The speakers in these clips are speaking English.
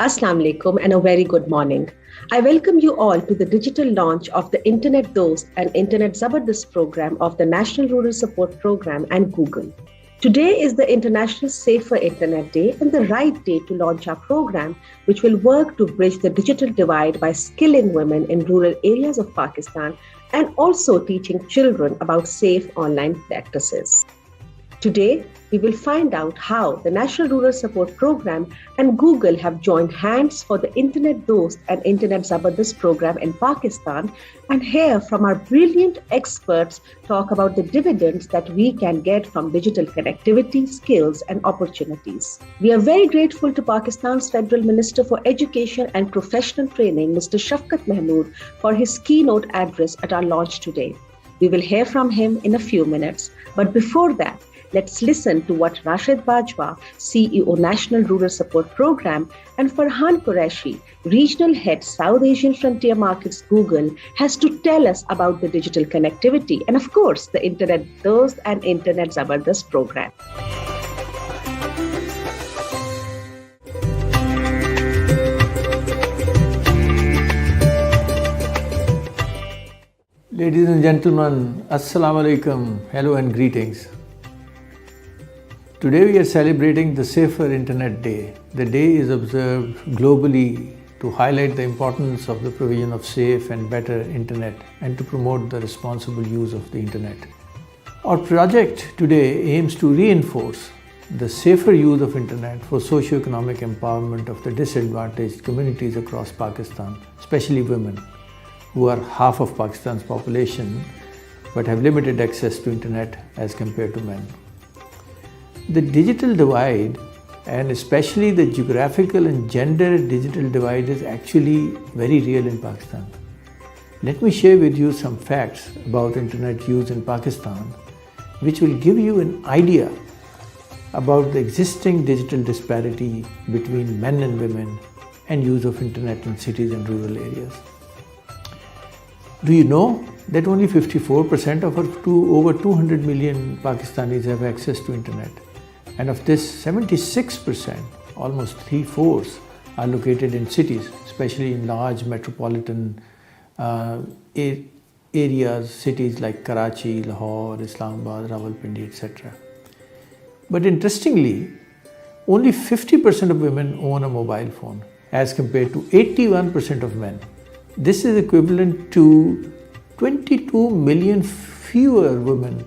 Assalamu alaikum and a very good morning. I welcome you all to the digital launch of the Internet Dost and Internet Zabardast program of the National Rural Support Program and Google. Today is the International Safer Internet Day and the right day to launch our program, which will work to bridge the digital divide by skilling women in rural areas of Pakistan and also teaching children about safe online practices. Today, we will find out how the National Rural Support Program and Google have joined hands for the Internet Dost and Internet Zabardast program in Pakistan and hear from our brilliant experts talk about the dividends that we can get from digital connectivity, skills and opportunities. We are very grateful to Pakistan's Federal Minister for Education and Professional Training, Mr. Shafqat Mahmood, for his keynote address at our launch today. We will hear from him in a few minutes, but before that, let's listen to what Rashid Bajwa, CEO National Rural Support Program, and Farhan Qureshi, Regional Head South Asian Frontier Markets Google, has to tell us about the digital connectivity and, of course, the Internet Dost and Internet Zabardast program. Ladies and gentlemen, Assalamu alaikum, hello and greetings. Today we are celebrating the Safer Internet Day. The day is observed globally to highlight the importance of the provision of safe and better internet and to promote the responsible use of the internet. Our project today aims to reinforce the safer use of internet for socio-economic empowerment of the disadvantaged communities across Pakistan, especially women, who are half of Pakistan's population but have limited access to internet as compared to men. The digital divide, and especially the geographical and gender digital divide, is actually very real in Pakistan. Let me share with you some facts about internet use in Pakistan, which will give you an idea about the existing digital disparity between men and women and use of internet in cities and rural areas. Do you know that only 54% of over 200 million Pakistanis have access to internet? And of this, 76%, almost 3/4, are located in cities, especially in large metropolitan areas, cities like Karachi, Lahore, Islamabad, Rawalpindi, etc. But interestingly, only 50% of women own a mobile phone as compared to 81% of men. This is equivalent to 22 million fewer women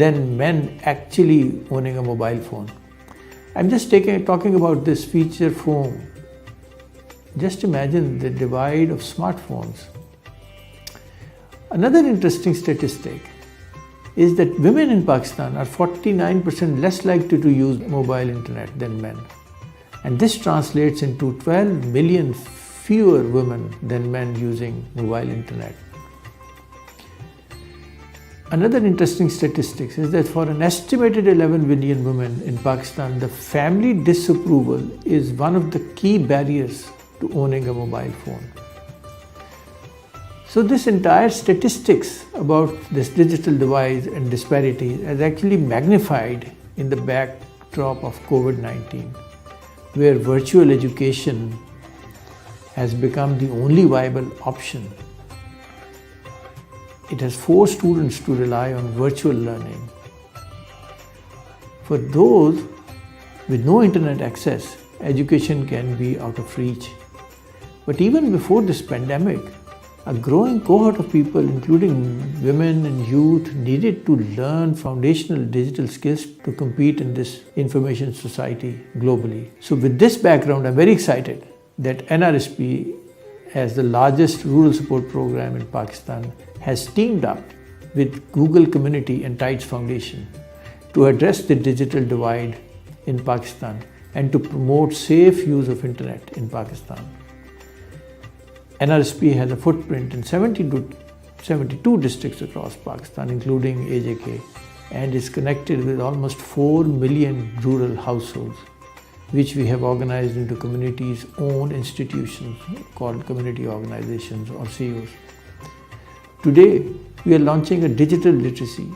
than men actually owning a mobile phone. I'm just talking about this feature phone. Just imagine the divide of smartphones. Another interesting statistic is that women in Pakistan are 49% less likely to use mobile internet than men. And this translates into 12 million fewer women than men using mobile internet. Another interesting statistic is that for an estimated 11 million women in Pakistan, the family disapproval is one of the key barriers to owning a mobile phone. So this entire statistics about this digital divide and disparity is actually magnified in the backdrop of COVID-19, where virtual education has become the only viable option. It has forced students to rely on virtual learning. For those with no internet access, education can be out of reach. But even before this pandemic, a growing cohort of people, including women and youth, needed to learn foundational digital skills to compete in this information society globally. So with this background, I'm very excited that NRSP, as the largest rural support program in Pakistan, has teamed up with Google Community and Tides Foundation to address the digital divide in Pakistan and to promote safe use of internet in Pakistan. NRSP has a footprint in 72 districts across Pakistan, including AJK, and is connected with almost 4 million rural households, which we have organized into communities' own institutions called community organizations or COs. Today, we are launching a digital literacy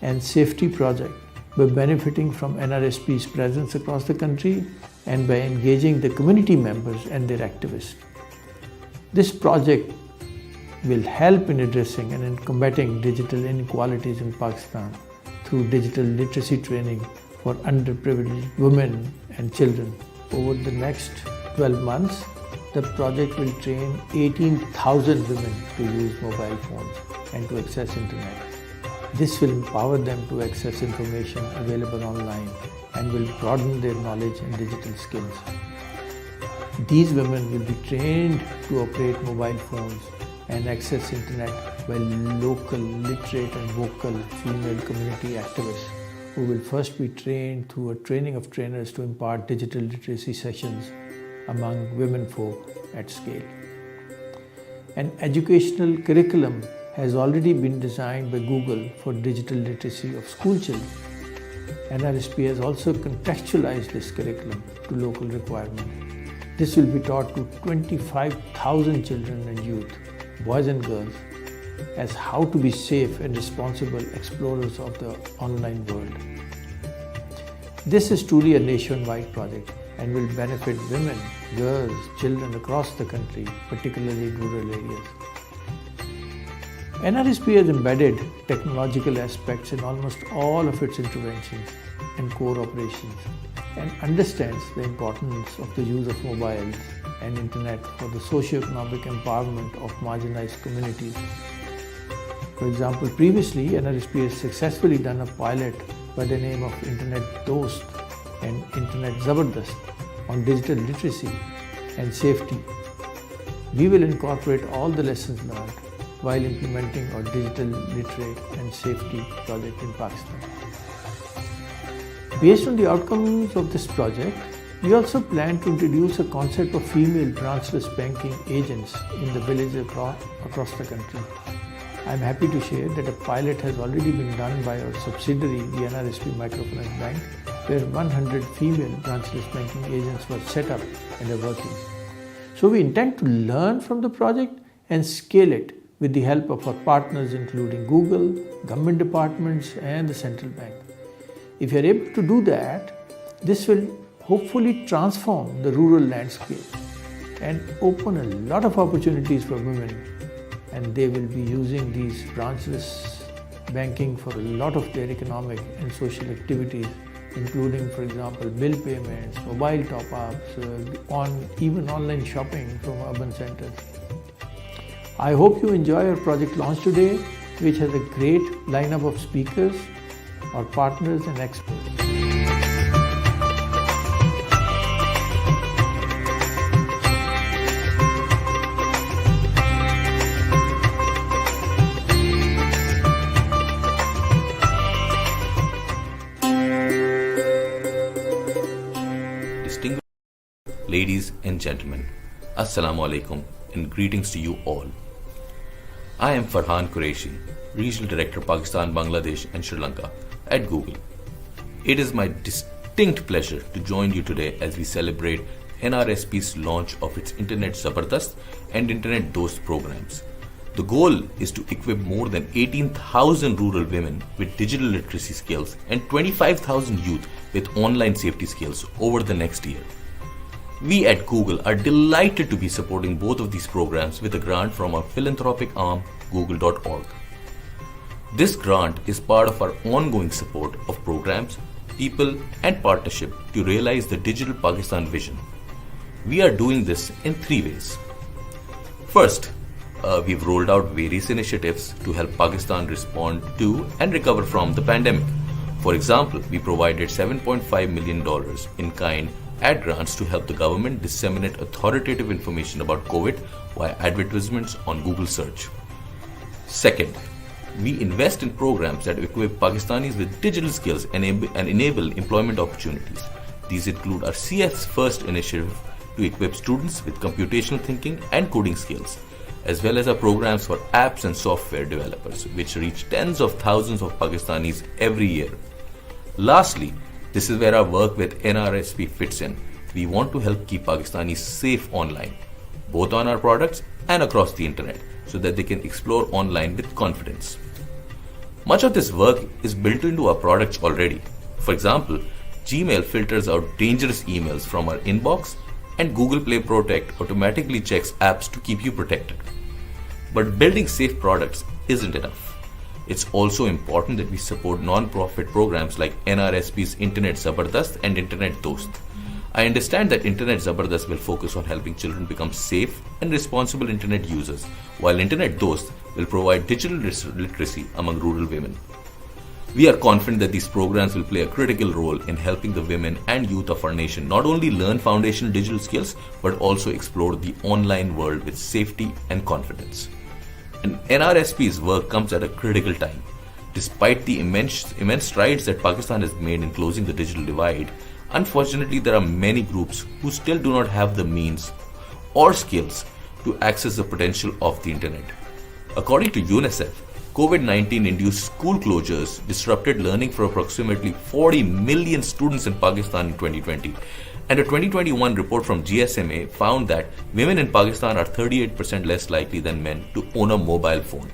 and safety project by benefiting from NRSP's presence across the country and by engaging the community members and their activists. This project will help in addressing and in combating digital inequalities in Pakistan through digital literacy training for underprivileged women and children. Over the next 12 months, the project will train 18,000 women to use mobile phones and to access internet. This will empower them to access information available online and will broaden their knowledge and digital skills. These women will be trained to operate mobile phones and access internet by local literate and vocal female community activists who will first be trained through a training of trainers to impart digital literacy sessions among women folk at scale. An educational curriculum has already been designed by Google for digital literacy of school children. NRSP has also contextualized this curriculum to local requirements. This will be taught to 25,000 children and youth, boys and girls, as how to be safe and responsible explorers of the online world. This is truly a nationwide project and will benefit women, girls, children across the country, particularly in rural areas. NRSP has embedded technological aspects in almost all of its interventions and core operations and understands the importance of the use of mobiles and internet for the socio-economic empowerment of marginalized communities. For example, previously NRSP has successfully done a pilot by the name of Internet Dost and Internet Zabardast on digital literacy and safety. We will incorporate all the lessons learned while implementing our digital literate and safety project in Pakistan. Based on the outcomes of this project, we also plan to introduce a concept of female branchless banking agents in the villages across the country. I am happy to share that a pilot has already been done by our subsidiary, the NRSP Microfinance Bank, where 100 female branchless banking agents were set up and are working. So we intend to learn from the project and scale it with the help of our partners including Google, government departments and the central bank. If you are able to do that, this will hopefully transform the rural landscape and open a lot of opportunities for women, and they will be using these branchless banking for a lot of their economic and social activities, including, for example, bill payments, mobile top-ups, even online shopping from urban centers. I hope you enjoy our project launch today, which has a great lineup of speakers, our partners and experts. Distinguished ladies and gentlemen, Assalamu alaikum and greetings to you all. I am Farhan Qureshi, Regional Director Pakistan, Bangladesh and Sri Lanka at Google. It is my distinct pleasure to join you today as we celebrate NRSP's launch of its Internet Zabardast and Internet Dost programs. The goal is to equip more than 18,000 rural women with digital literacy skills and 25,000 youth with online safety skills over the next year. We at Google are delighted to be supporting both of these programs with a grant from our philanthropic arm, google.org. This grant is part of our ongoing support of programs, people and partnership to realize the Digital Pakistan vision. We are doing this in 3 ways. First, we've rolled out various initiatives to help Pakistan respond to and recover from the pandemic. For example, we provided $7.5 million in kind ad grants to help the government disseminate authoritative information about COVID via advertisements on Google search. Second, we invest in programs that equip Pakistanis with digital skills and enable employment opportunities. These include our CS First initiative to equip students with computational thinking and coding skills, as well as our programs for apps and software developers, which reach tens of thousands of Pakistanis every year. Lastly, this is where our work with NRSP fits in. We want to help keep Pakistanis safe online, both on our products and across the internet, so that they can explore online with confidence. Much of this work is built into our products already. For example, Gmail filters out dangerous emails from our inbox, and Google Play Protect automatically checks apps to keep you protected. But building safe products isn't enough. It's also important that we support non-profit programs like NRSP's Internet Zabardast and Internet Dost. I understand that Internet Zabardast will focus on helping children become safe and responsible internet users, while Internet Dost will provide digital literacy among rural women. We are confident that these programs will play a critical role in helping the women and youth of our nation not only learn foundational digital skills, but also explore the online world with safety and confidence. And NRSP's work comes at a critical time. Despite the immense strides that Pakistan has made in closing the digital divide, unfortunately there are many groups who still do not have the means or skills to access the potential of the internet. According to UNICEF, COVID-19 induced school closures disrupted learning for approximately 40 million students in Pakistan in 2020. And a 2021 report from GSMA found that women in Pakistan are 38% less likely than men to own a mobile phone.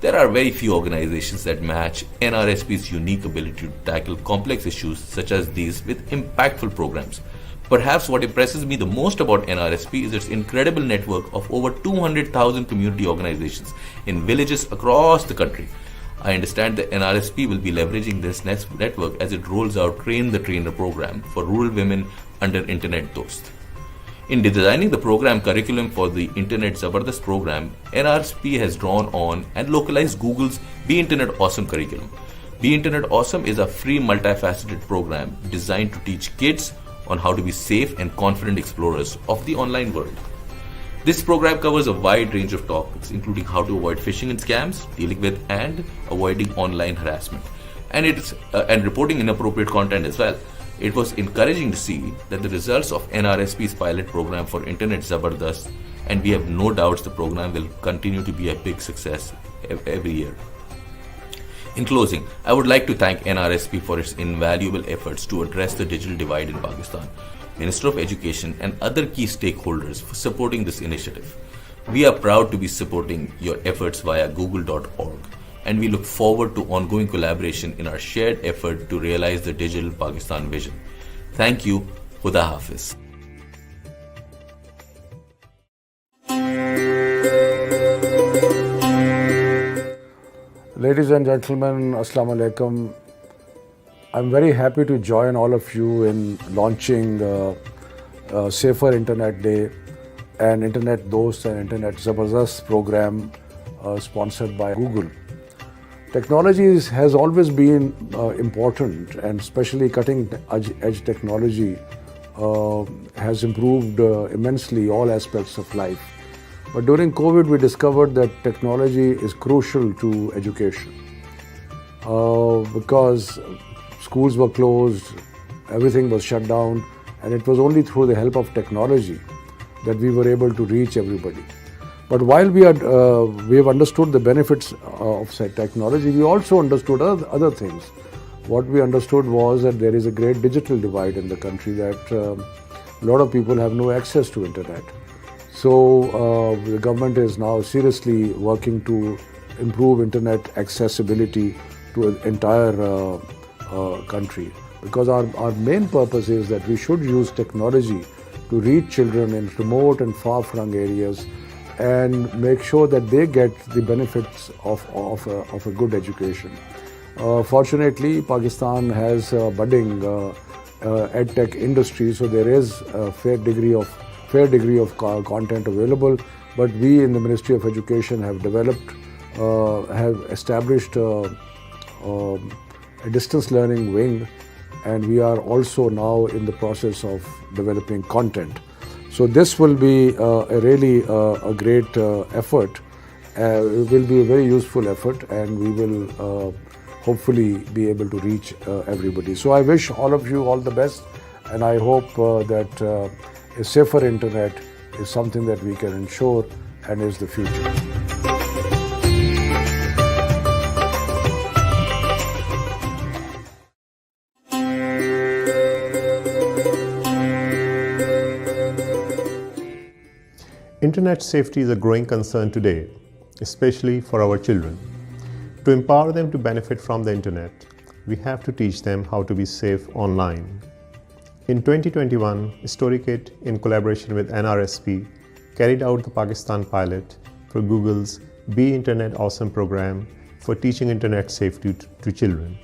There are very few organizations that match NRSP's unique ability to tackle complex issues such as these with impactful programs. Perhaps what impresses me the most about NRSP is its incredible network of over 200,000 community organizations in villages across the country. I understand that NRSP will be leveraging this network as it rolls out Train the Trainer program for rural women under Internet Dost. In designing the program curriculum for the Internet Zabardast program, NRSP has drawn on and localized Google's Be Internet Awesome curriculum. Be Internet Awesome is a free multifaceted program designed to teach kids on how to be safe and confident explorers of the online world. This program covers a wide range of topics, including how to avoid phishing and scams, dealing with and avoiding online harassment, and reporting inappropriate content as well. It was encouraging to see that the results of NRSP's pilot program for Internet Zabardast, and we have no doubts the program will continue to be a big success every year. In closing, I would like to thank NRSP for its invaluable efforts to address the digital divide in Pakistan, Minister of Education and other key stakeholders for supporting this initiative. We are proud to be supporting your efforts via google.org, and we look forward to ongoing collaboration in our shared effort to realize the digital Pakistan vision. Thank you. Khuda Hafiz. Ladies and gentlemen, Assalamu alaikum. I'm very happy to join all of you in launching Safer Internet Day and Internet Dost and Internet Zabardast program sponsored by Google. Technology has always been important, and especially cutting edge technology has improved immensely all aspects of life. But during COVID, we discovered that technology is crucial to education because schools were closed, everything was shut down, and it was only through the help of technology that we were able to reach everybody. But while we have understood the benefits of said technology, we also understood other things. What we understood was that there is a great digital divide in the country, that a lot of people have no access to internet. So the government is now seriously working to improve internet accessibility to the entire country, because our main purpose is that we should use technology to reach children in remote and far-flung areas and make sure that they get the benefits of a good education. Fortunately, Pakistan has a budding edtech industry, so there is a fair degree of content available. But we in the Ministry of Education have established a distance learning wing, and we are also now in the process of developing content. So this will be a great effort. It will be a very useful effort, and we will hopefully be able to reach everybody. So I wish all of you all the best, and I hope that a safer internet is something that we can ensure and is the future. Internet safety is a growing concern today, especially for our children. To empower them to benefit from the internet, we have to teach them how to be safe online. In 2021, StoryKit, in collaboration with NRSP, carried out the Pakistan pilot for Google's Be Internet Awesome program for teaching internet safety to children.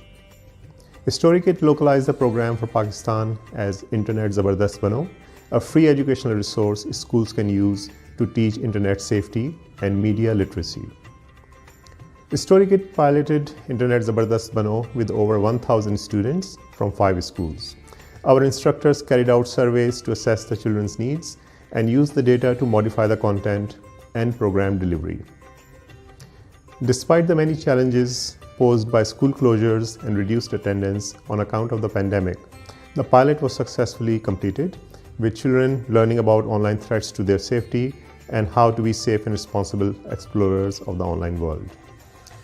StoryKit localized the program for Pakistan as Internet Zabardast Bano, a free educational resource schools can use to teach internet safety and media literacy. StoryKit piloted Internet Zabardast Bano with over 1,000 students from 5 schools. Our instructors carried out surveys to assess the children's needs and used the data to modify the content and program delivery. Despite the many challenges posed by school closures and reduced attendance on account of the pandemic, the pilot was successfully completed, with children learning about online threats to their safety and how to be safe and responsible explorers of the online world.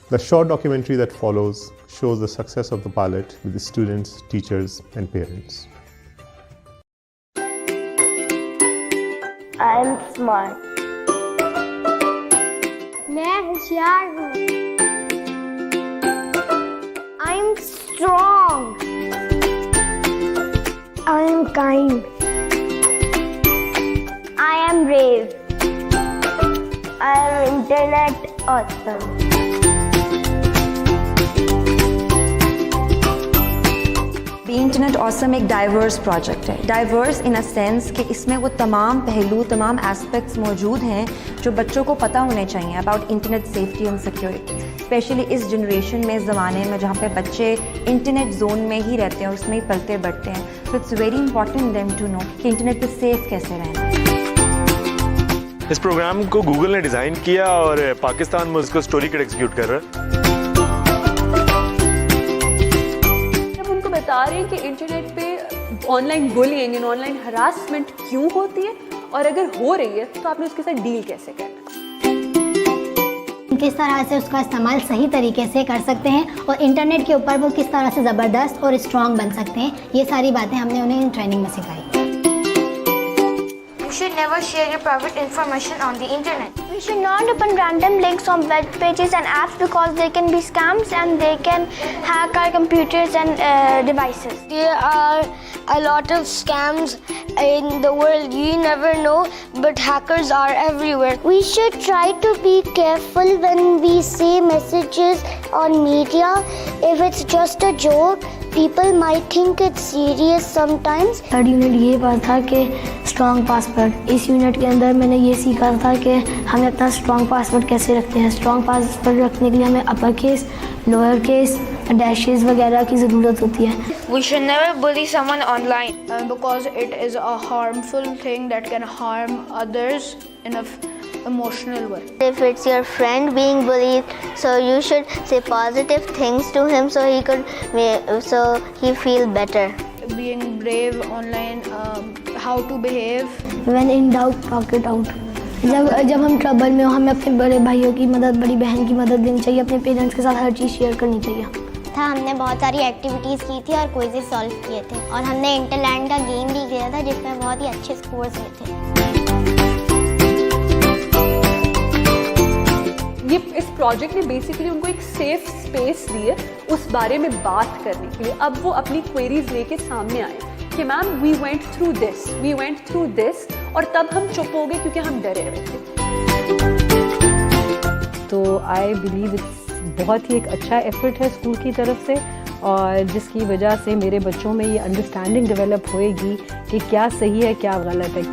The short documentary that follows shows the success of the pilot with the students, teachers, and parents. I am smart. मैं होशियार हूँ. I am strong. I am kind. I am brave. I am internet awesome. Be internet awesome एक diverse project है. Diverse in a sense कि इसमें वो तमाम पहलू, तमाम एस्पेक्ट्स मौजूद हैं जो बच्चों को पता होने चाहिए about internet safety and security, specially इस जनरेशन में, इस ज़माने में जहाँ पे बच्चे इंटरनेट जोन में ही रहते हैं और उसमें ही पलते बढ़ते हैं. तो it's very important them to know कि इंटरनेट पे सेफ कैसे रहना. इस प्रोग्राम को गूगल ने डिज़ाइन किया और पाकिस्तान में उसको StoryKit एग्जीक्यूट कर रहा है. बता रहे हैं कि इंटरनेट पे online bullying and online harassment क्यों होती है और अगर हो रही है तो आपने उसके साथ डील कैसे करना, किस तरह से उसका इस्तेमाल सही तरीके से कर सकते हैं और इंटरनेट के ऊपर वो किस तरह से ज़बरदस्त और स्ट्रॉन्ग बन सकते हैं. ये सारी बातें हमने उन्हें ट्रेनिंग में सिखाई. You should never share your private information on the internet. We should not open random links on web pages and apps because they can be scams and they can hack our computers and devices. There are a lot of scams in the world. You never know, but hackers are everywhere. We should try to be careful when we see messages on media. If it's just a joke, people might think it's serious sometimes. Third unit ये बात था कि strong password. इस unit के अंदर मैंने ये सीखा था कि हमें अपना स्ट्रॉन्ग पासवर्ड कैसे रखते हैं. स्ट्रॉन्ग पासवर्ड रखने के लिए हमें upper case, lower case, dashes वगैरह की ज़रूरत होती है. We should never bully someone online because it is a harmful thing that can harm others in a emotional way. If it's your friend being bullied, so you should say positive things to him so he feel better. Being brave online, how to behave. When in doubt, talk it out. जब हम trouble में हो, हमें अपने बड़े भाइयों की मदद, बड़ी बहन की मदद लेनी चाहिए. अपने पेरेंट्स के साथ हर चीज़ शेयर करनी चाहिए. हमने बहुत सारी एक्टिविटीज़ की थी और क्विज़ेस सॉल्व किए थे और हमने इंटरलैंड का गेम भी किया था जिसमें बहुत ही अच्छे स्कोर्स हुए थे. ये इस प्रोजेक्ट ने बेसिकली उनको एक सेफ स्पेस दी है उस बारे में बात करने के लिए. अब वो अपनी क्वेरीज लेके सामने आए कि ma'am we went through this और तब हम चुप हो गए क्योंकि हम डरे हुए थे. तो आई बिलीव इट्स बहुत ही एक अच्छा एफर्ट है स्कूल की तरफ से और जिसकी वजह से मेरे बच्चों में ये अंडरस्टैंडिंग डेवलप होएगी कि क्या सही है, क्या गलत है.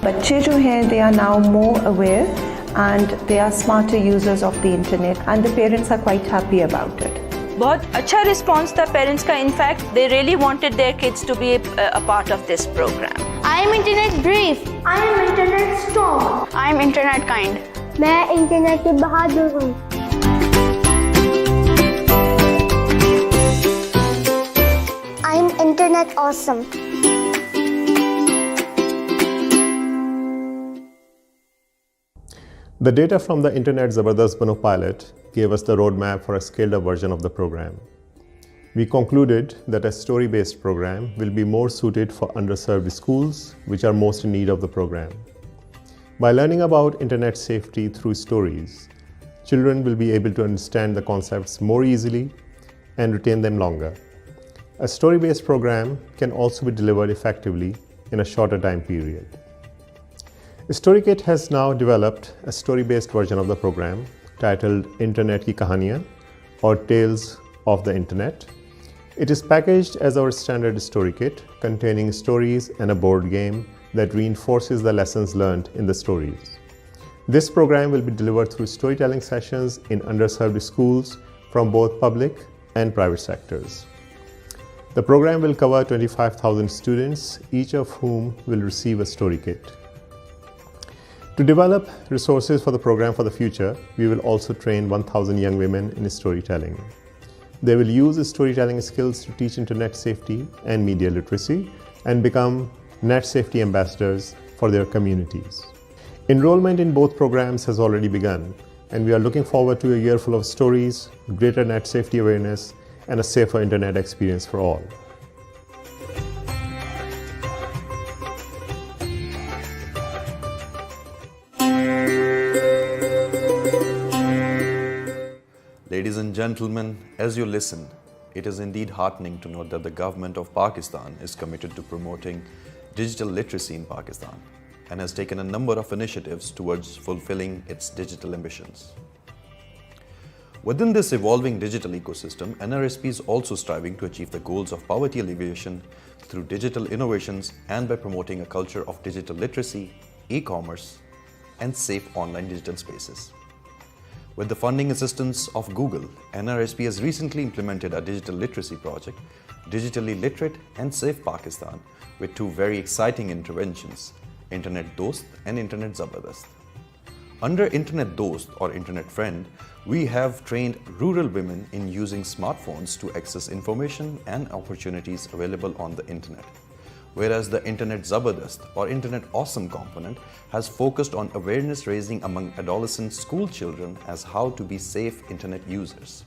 बच्चे जो हैं they are now more aware and they are smarter users of the internet and the parents are quite happy about it. बहुत अच्छा रिस्पॉन्स था पेरेंट्स का. In fact they really wanted their kids to be a part of this program. I am internet brave. I am internet strong. I am internet kind. मैं internet पे बहादुर हूँ. I am internet awesome. The data from the Internet Zabardast Bano pilot gave us the roadmap for a scaled-up version of the program. We concluded that a story-based program will be more suited for underserved schools which are most in need of the program. By learning about internet safety through stories, Children will be able to understand the concepts more easily and retain them longer. A story-based program can also be delivered effectively in a shorter time period. StoryKit has now developed a story-based version of the program titled Internet Ki Kahaniyan or Tales of the Internet. It is packaged as our standard story kit containing stories and a board game that reinforces the lessons learned in the stories. This program will be delivered through storytelling sessions in underserved schools from both public and private sectors. The program will cover 25,000 students, each of whom will receive a story kit. To develop resources for the program for the future, we will also train 1,000 young women in storytelling. They will use storytelling skills to teach internet safety and media literacy and become net safety ambassadors for their communities. Enrollment in both programs has already begun, and we are looking forward to a year full of stories, greater net safety awareness, and a safer internet experience for all. Ladies and gentlemen, as you listen, it is indeed heartening to note that the government of Pakistan is committed to promoting digital literacy in Pakistan and has taken a number of initiatives towards fulfilling its digital ambitions. Within this evolving digital ecosystem, NRSP is also striving to achieve the goals of poverty alleviation through digital innovations and by promoting a culture of digital literacy, e-commerce, and safe online digital spaces. With the funding assistance of Google, NRSP has recently implemented a digital literacy project, Digitally Literate and Safe Pakistan, with two very exciting interventions, Internet Dost and Internet Zabardast. Under Internet Dost or Internet Friend, we have trained rural women in using smartphones to access information and opportunities available on the internet. Whereas the Internet Zabardast or Internet Awesome component has focused on awareness raising among adolescent school children as how to be safe internet users.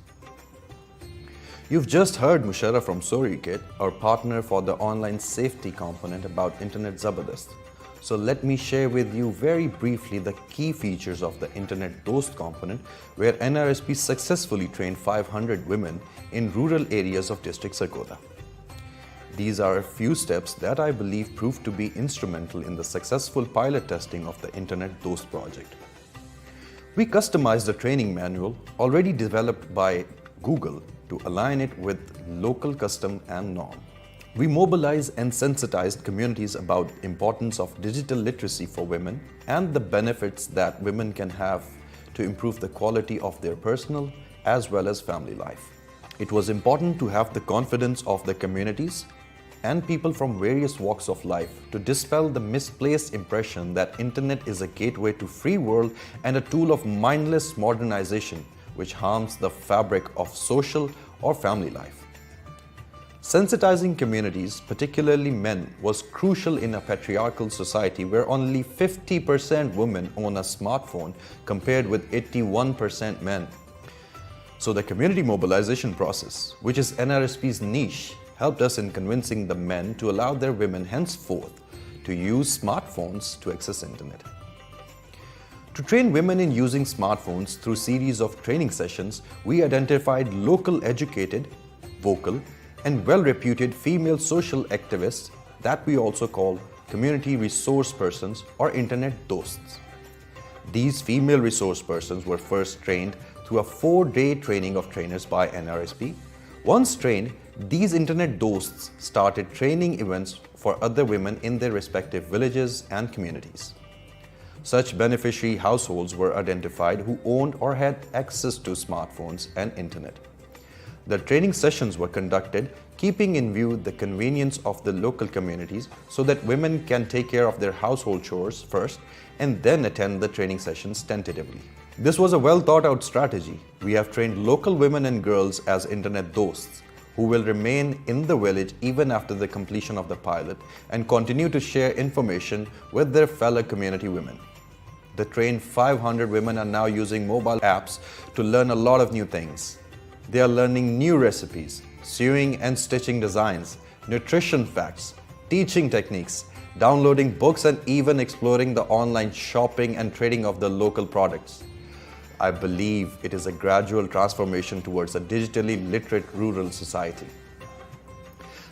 You've just heard Musharraf from StoryKit, our partner for the online safety component, about Internet Zabardast. So let me share with you very briefly the key features of the Internet Dost component, where NRSP successfully trained 500 women in rural areas of district Sargodha. These are a few steps that I believe proved to be instrumental in the successful pilot testing of the Internet Dost project. We customized the training manual already developed by Google to align it with local custom and norm. We mobilized and sensitized communities about the importance of digital literacy for women and the benefits that women can have to improve the quality of their personal as well as family life. It was important to have the confidence of the communities and people from various walks of life to dispel the misplaced impression that internet is a gateway to free world and a tool of mindless modernization which harms the fabric of social or family life. Sensitizing communities, particularly men, was crucial in a patriarchal society where only 50% women own a smartphone compared with 81% men. So the community mobilization process, which is NRSP's niche, helped us in convincing the men to allow their women henceforth to use smartphones to access internet. To train women in using smartphones through series of training sessions, we identified local educated, vocal, and well-reputed female social activists that we also call community resource persons or internet dosts. These female resource persons were first trained through a 4-day training of trainers by NRSP. Once trained, these internet dosts started training events for other women in their respective villages and communities. Such beneficiary households were identified who owned or had access to smartphones and internet. The training sessions were conducted keeping in view the convenience of the local communities so that women can take care of their household chores first and then attend the training sessions tentatively. This was a well thought out strategy. We have trained local women and girls as internet dosts who will remain in the village even after the completion of the pilot and continue to share information with their fellow community women. The trained 500 women are now using mobile apps to learn a lot of new things. They are learning new recipes, sewing and stitching designs, nutrition facts, teaching techniques, downloading books, and even exploring the online shopping and trading of the local products. I believe it is a gradual transformation towards a digitally literate rural society.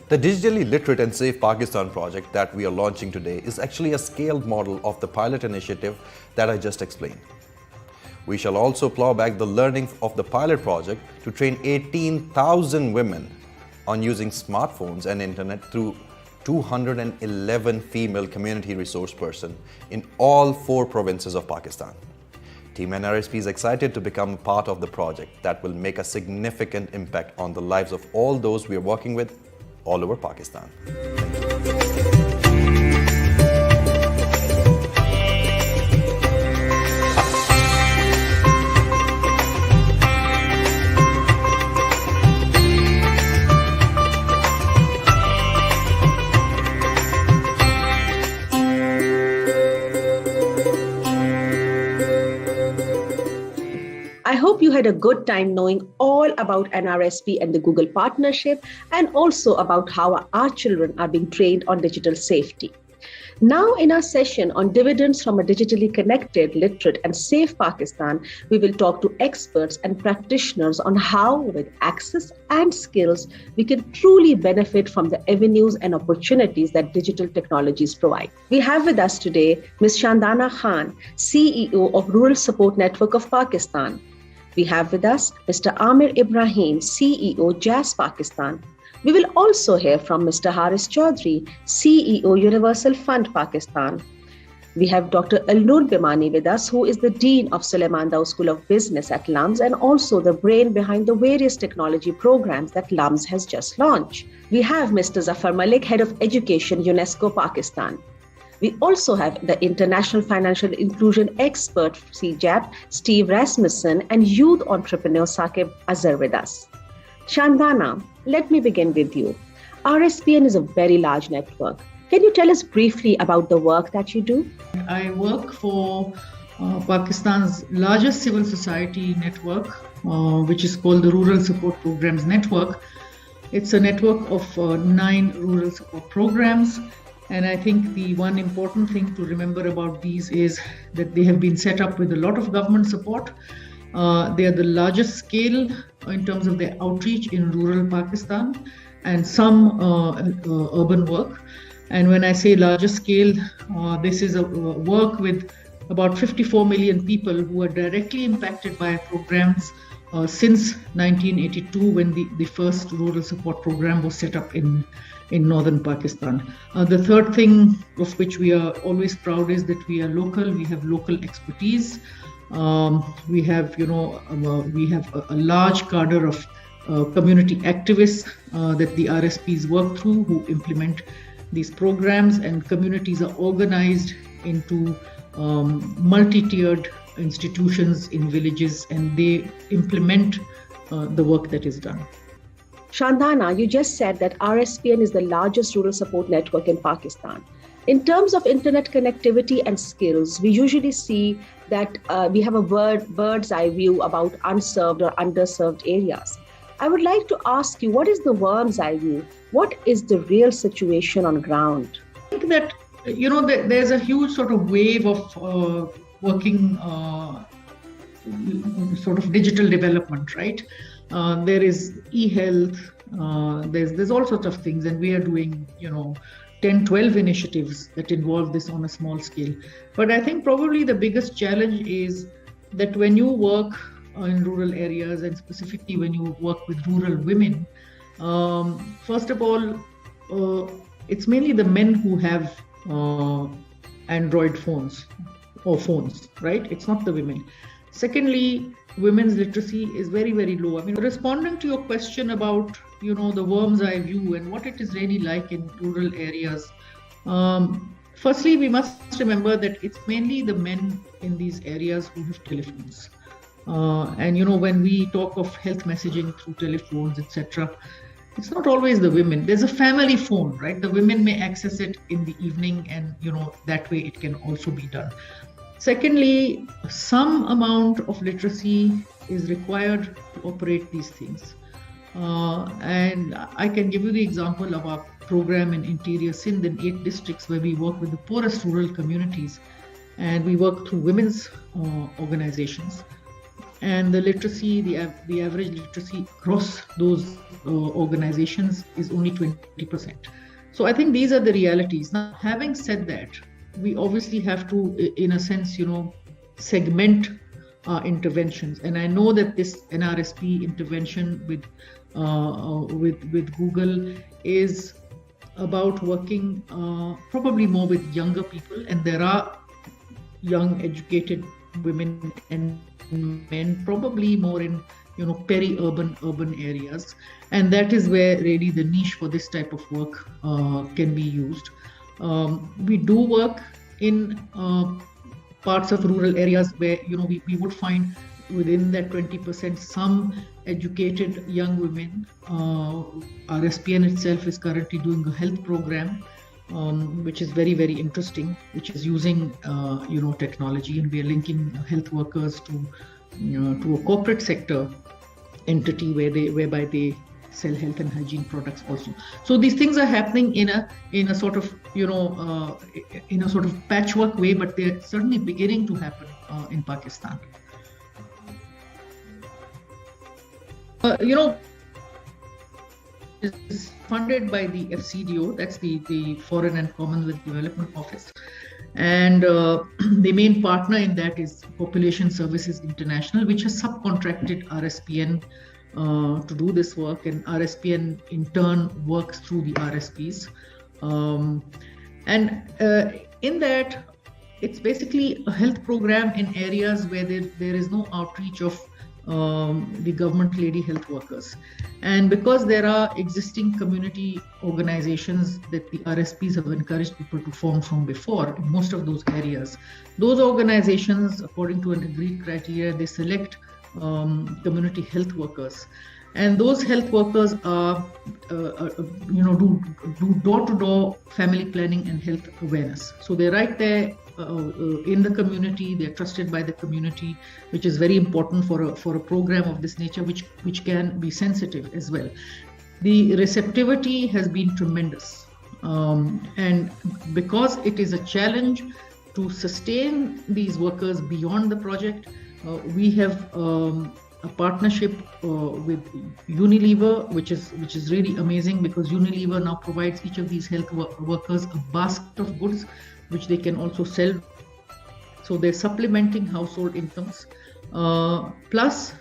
The Digitally Literate and Safe Pakistan project that we are launching today is actually a scaled model of the pilot initiative that I just explained. We shall also plow back the learning of the pilot project to train 18,000 women on using smartphones and internet through 211 female community resource persons in all 4 provinces of Pakistan. Team NRSP is excited to become part of the project that will make a significant impact on the lives of all those we are working with all over Pakistan. I hope you had a good time knowing all about NRSP and the Google partnership, and also about how our children are being trained on digital safety. Now, in our session on dividends from a digitally connected, literate, and safe Pakistan, we will talk to experts and practitioners on how, with access and skills, we can truly benefit from the avenues and opportunities that digital technologies provide. We have with us today Ms. Shandana Khan, CEO of Rural Support Network of Pakistan. We have with us Mr. Amir Ibrahim, CEO, Jazz Pakistan. We will also hear from Mr. Haris Chaudhry, CEO, Universal Fund Pakistan. We have Dr. Alnoor Bimani with us, who is the Dean of Suleiman Dawood School of Business at LUMS and also the brain behind the various technology programs that LUMS has just launched. We have Mr. Zafar Malik, Head of Education, UNESCO Pakistan. We also have the International Financial Inclusion Expert, CJAP, Steve Rasmussen, and youth entrepreneur Saqib Azhar with us. Shandana, let me begin with you. RSPN is a very large network. Can you tell us briefly about the work that you do? I work for Pakistan's largest civil society network, which is called the Rural Support Programs Network. It's a network of 9 rural support programs. And I think the one important thing to remember about these is that they have been set up with a lot of government support. They are the largest scale in terms of their outreach in rural Pakistan and some urban work. And when I say largest scale, this is a work with about 54 million people who are directly impacted by programs since 1982, when the first rural support program was set up in northern Pakistan. The third thing of which we are always proud is that we are local. We have local expertise. We have a large cadre of community activists that the RSPs work through, who implement these programs, and communities are organized into multi-tiered institutions in villages, and they implement the work that is done. Shandana, you just said that RSPN is the largest rural support network in Pakistan. In terms of internet connectivity and skills, we usually see that we have a bird's eye view about unserved or underserved areas. I would like to ask you, what is the worm's eye view? What is the real situation on ground? I think that, there's a huge sort of wave of working sort of digital development, right? There is e-health, there's all sorts of things, and we are doing, 10, 12 initiatives that involve this on a small scale. But I think probably the biggest challenge is that when you work in rural areas, and specifically when you work with rural women, first of all, it's mainly the men who have Android phones or phones, right? It's not the women. Secondly, women's literacy is very, very low. I mean, responding to your question about, the worm's eye view and what it is really like in rural areas. Firstly, we must remember that it's mainly the men in these areas who have telephones. And, when we talk of health messaging through telephones, etc., it's not always the women. There's a family phone, right? The women may access it in the evening, and, that way it can also be done. Secondly, some amount of literacy is required to operate these things. And I can give you the example of our program in interior Sindh in 8 districts, where we work with the poorest rural communities, and we work through women's organizations. and the literacy, the average literacy across those organizations is only 20%. So I think these are the realities. Now, having said that, we obviously have to, in a sense, segment our interventions. And I know that this NRSP intervention with Google is about working probably more with younger people, and there are young educated women and men, probably more in peri-urban, urban areas, and that is where really the niche for this type of work can be used. We do work in parts of rural areas where we would find within that 20% some educated young women. RSPN itself is currently doing a health program, which is very, very interesting, which is using technology, and we are linking health workers to a corporate sector entity whereby they sell health and hygiene products also. So these things are happening in a sort of patchwork way, but they're certainly beginning to happen in Pakistan. Is funded by the FCDO, that's the Foreign and Commonwealth Development Office, and the main partner in that is Population Services International, which has subcontracted RSPN to do this work, and RSPN in turn works through the RSPs. In that, it's basically a health program in areas where there is no outreach of the government lady health workers. And because there are existing community organizations that the RSPs have encouraged people to form from before in most of those areas, those organizations, according to an agreed criteria, they select community health workers, and those health workers are do door-to-door family planning and health awareness. So they're right there in the community. They're trusted by the community, which is very important for a program of this nature, which can be sensitive as well. The receptivity has been tremendous, and because it is a challenge to sustain these workers beyond the project, we have a partnership with Unilever, which is really amazing, because Unilever now provides each of these health workers a basket of goods which they can also sell. So they're supplementing household incomes. Plus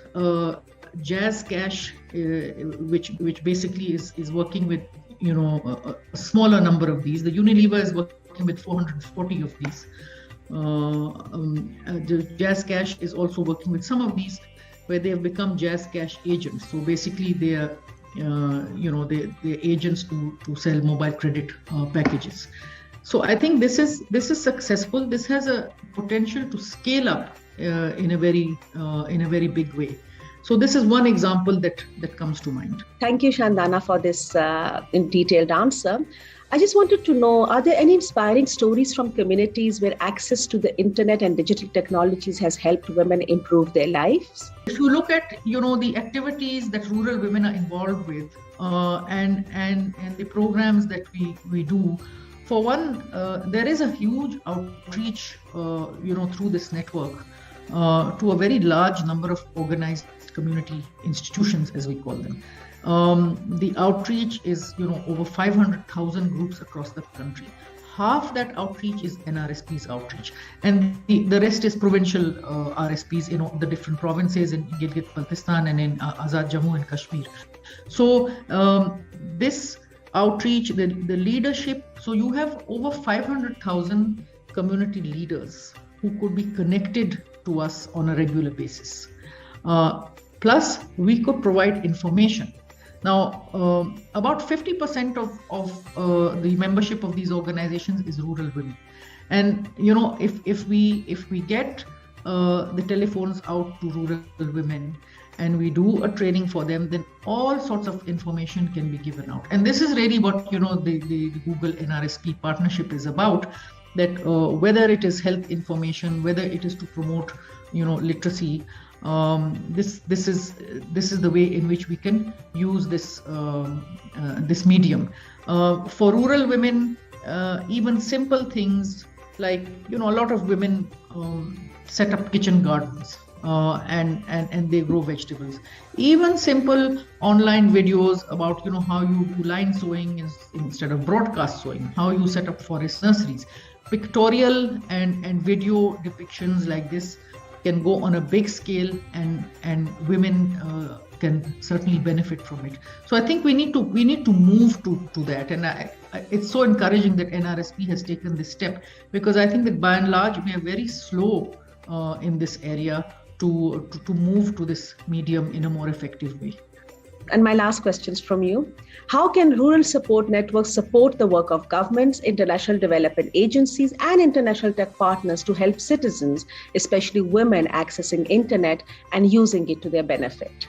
Jazz Cash, which basically is working with a smaller number of these. The Unilever is working with 440 of these. The Jazz Cash is also working with some of these, where they have become Jazz Cash agents. So basically, they are, they're agents to sell mobile credit packages. So I think this is successful. This has a potential to scale up in a very big way. So this is one example that comes to mind. Thank you, Shandana, for this detailed answer. I just wanted to know, are there any inspiring stories from communities where access to the internet and digital technologies has helped women improve their lives? If you look at, the activities that rural women are involved with, and the programs that we do, for one, there is a huge outreach, through this network to a very large number of organized community institutions, as we call them. The outreach is, over 500,000 groups across the country. Half that outreach is NRSP's outreach, and the rest is provincial RSPs, the different provinces in Gilgit-Baltistan and in Azad Jammu and Kashmir. So this outreach, the leadership, so you have over 500,000 community leaders who could be connected to us on a regular basis. Plus, we could provide information. Now, about 50% of the membership of these organizations is rural women, and if we get the telephones out to rural women and we do a training for them, then all sorts of information can be given out. And this is really what the Google NRSP partnership is about. That whether it is health information, whether it is to promote literacy. This is the way in which we can use this medium for rural women. Even simple things like a lot of women set up kitchen gardens, and they grow vegetables. Even simple online videos about how you do line sewing instead of broadcast sewing, how you set up forest nurseries. Pictorial and video depictions like this can go on a big scale, and women can certainly benefit from it. So I think we need to move to that, and it's so encouraging that NRSP has taken this step, because I think that by and large we are very slow in this area to move to this medium in a more effective way. And my last questions from you. How can rural support networks support the work of governments, international development agencies, and international tech partners to help citizens, especially women, accessing internet and using it to their benefit?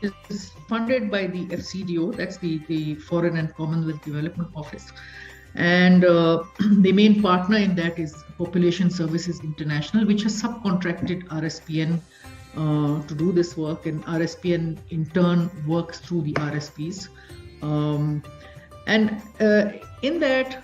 It's funded by the FCDO, that's the Foreign and Commonwealth Development Office. And the main partner in that is Population Services International, which has subcontracted RSPN to do this work, and RSPN in turn works through the RSPs. In that,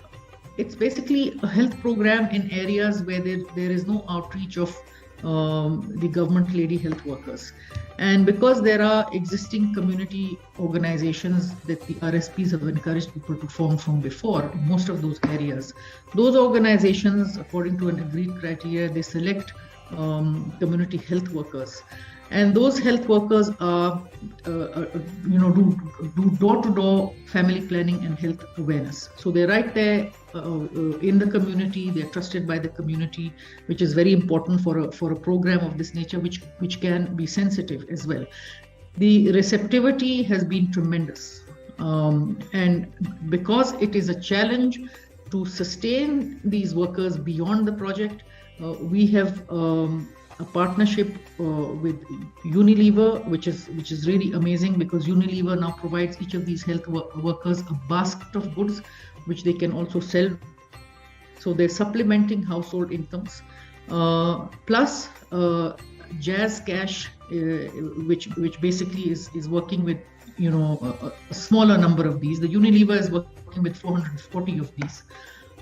it's basically a health program in areas where there is no outreach of the government lady health workers. And because there are existing community organizations that the RSPs have encouraged people to form from before in most of those areas, those organizations, according to an agreed criteria, they select community health workers, and those health workers are do door-to-door family planning and health awareness. So they're right there in the community. They're trusted by the community, which is very important for a program of this nature, which can be sensitive as well. The receptivity has been tremendous, and because it is a challenge to sustain these workers beyond the project, we have a partnership with Unilever, which is really amazing, because Unilever now provides each of these health workers a basket of goods which they can also sell. So they're supplementing household incomes. Plus Jazz Cash, which basically is working with a smaller number of these. The Unilever is working with 440 of these.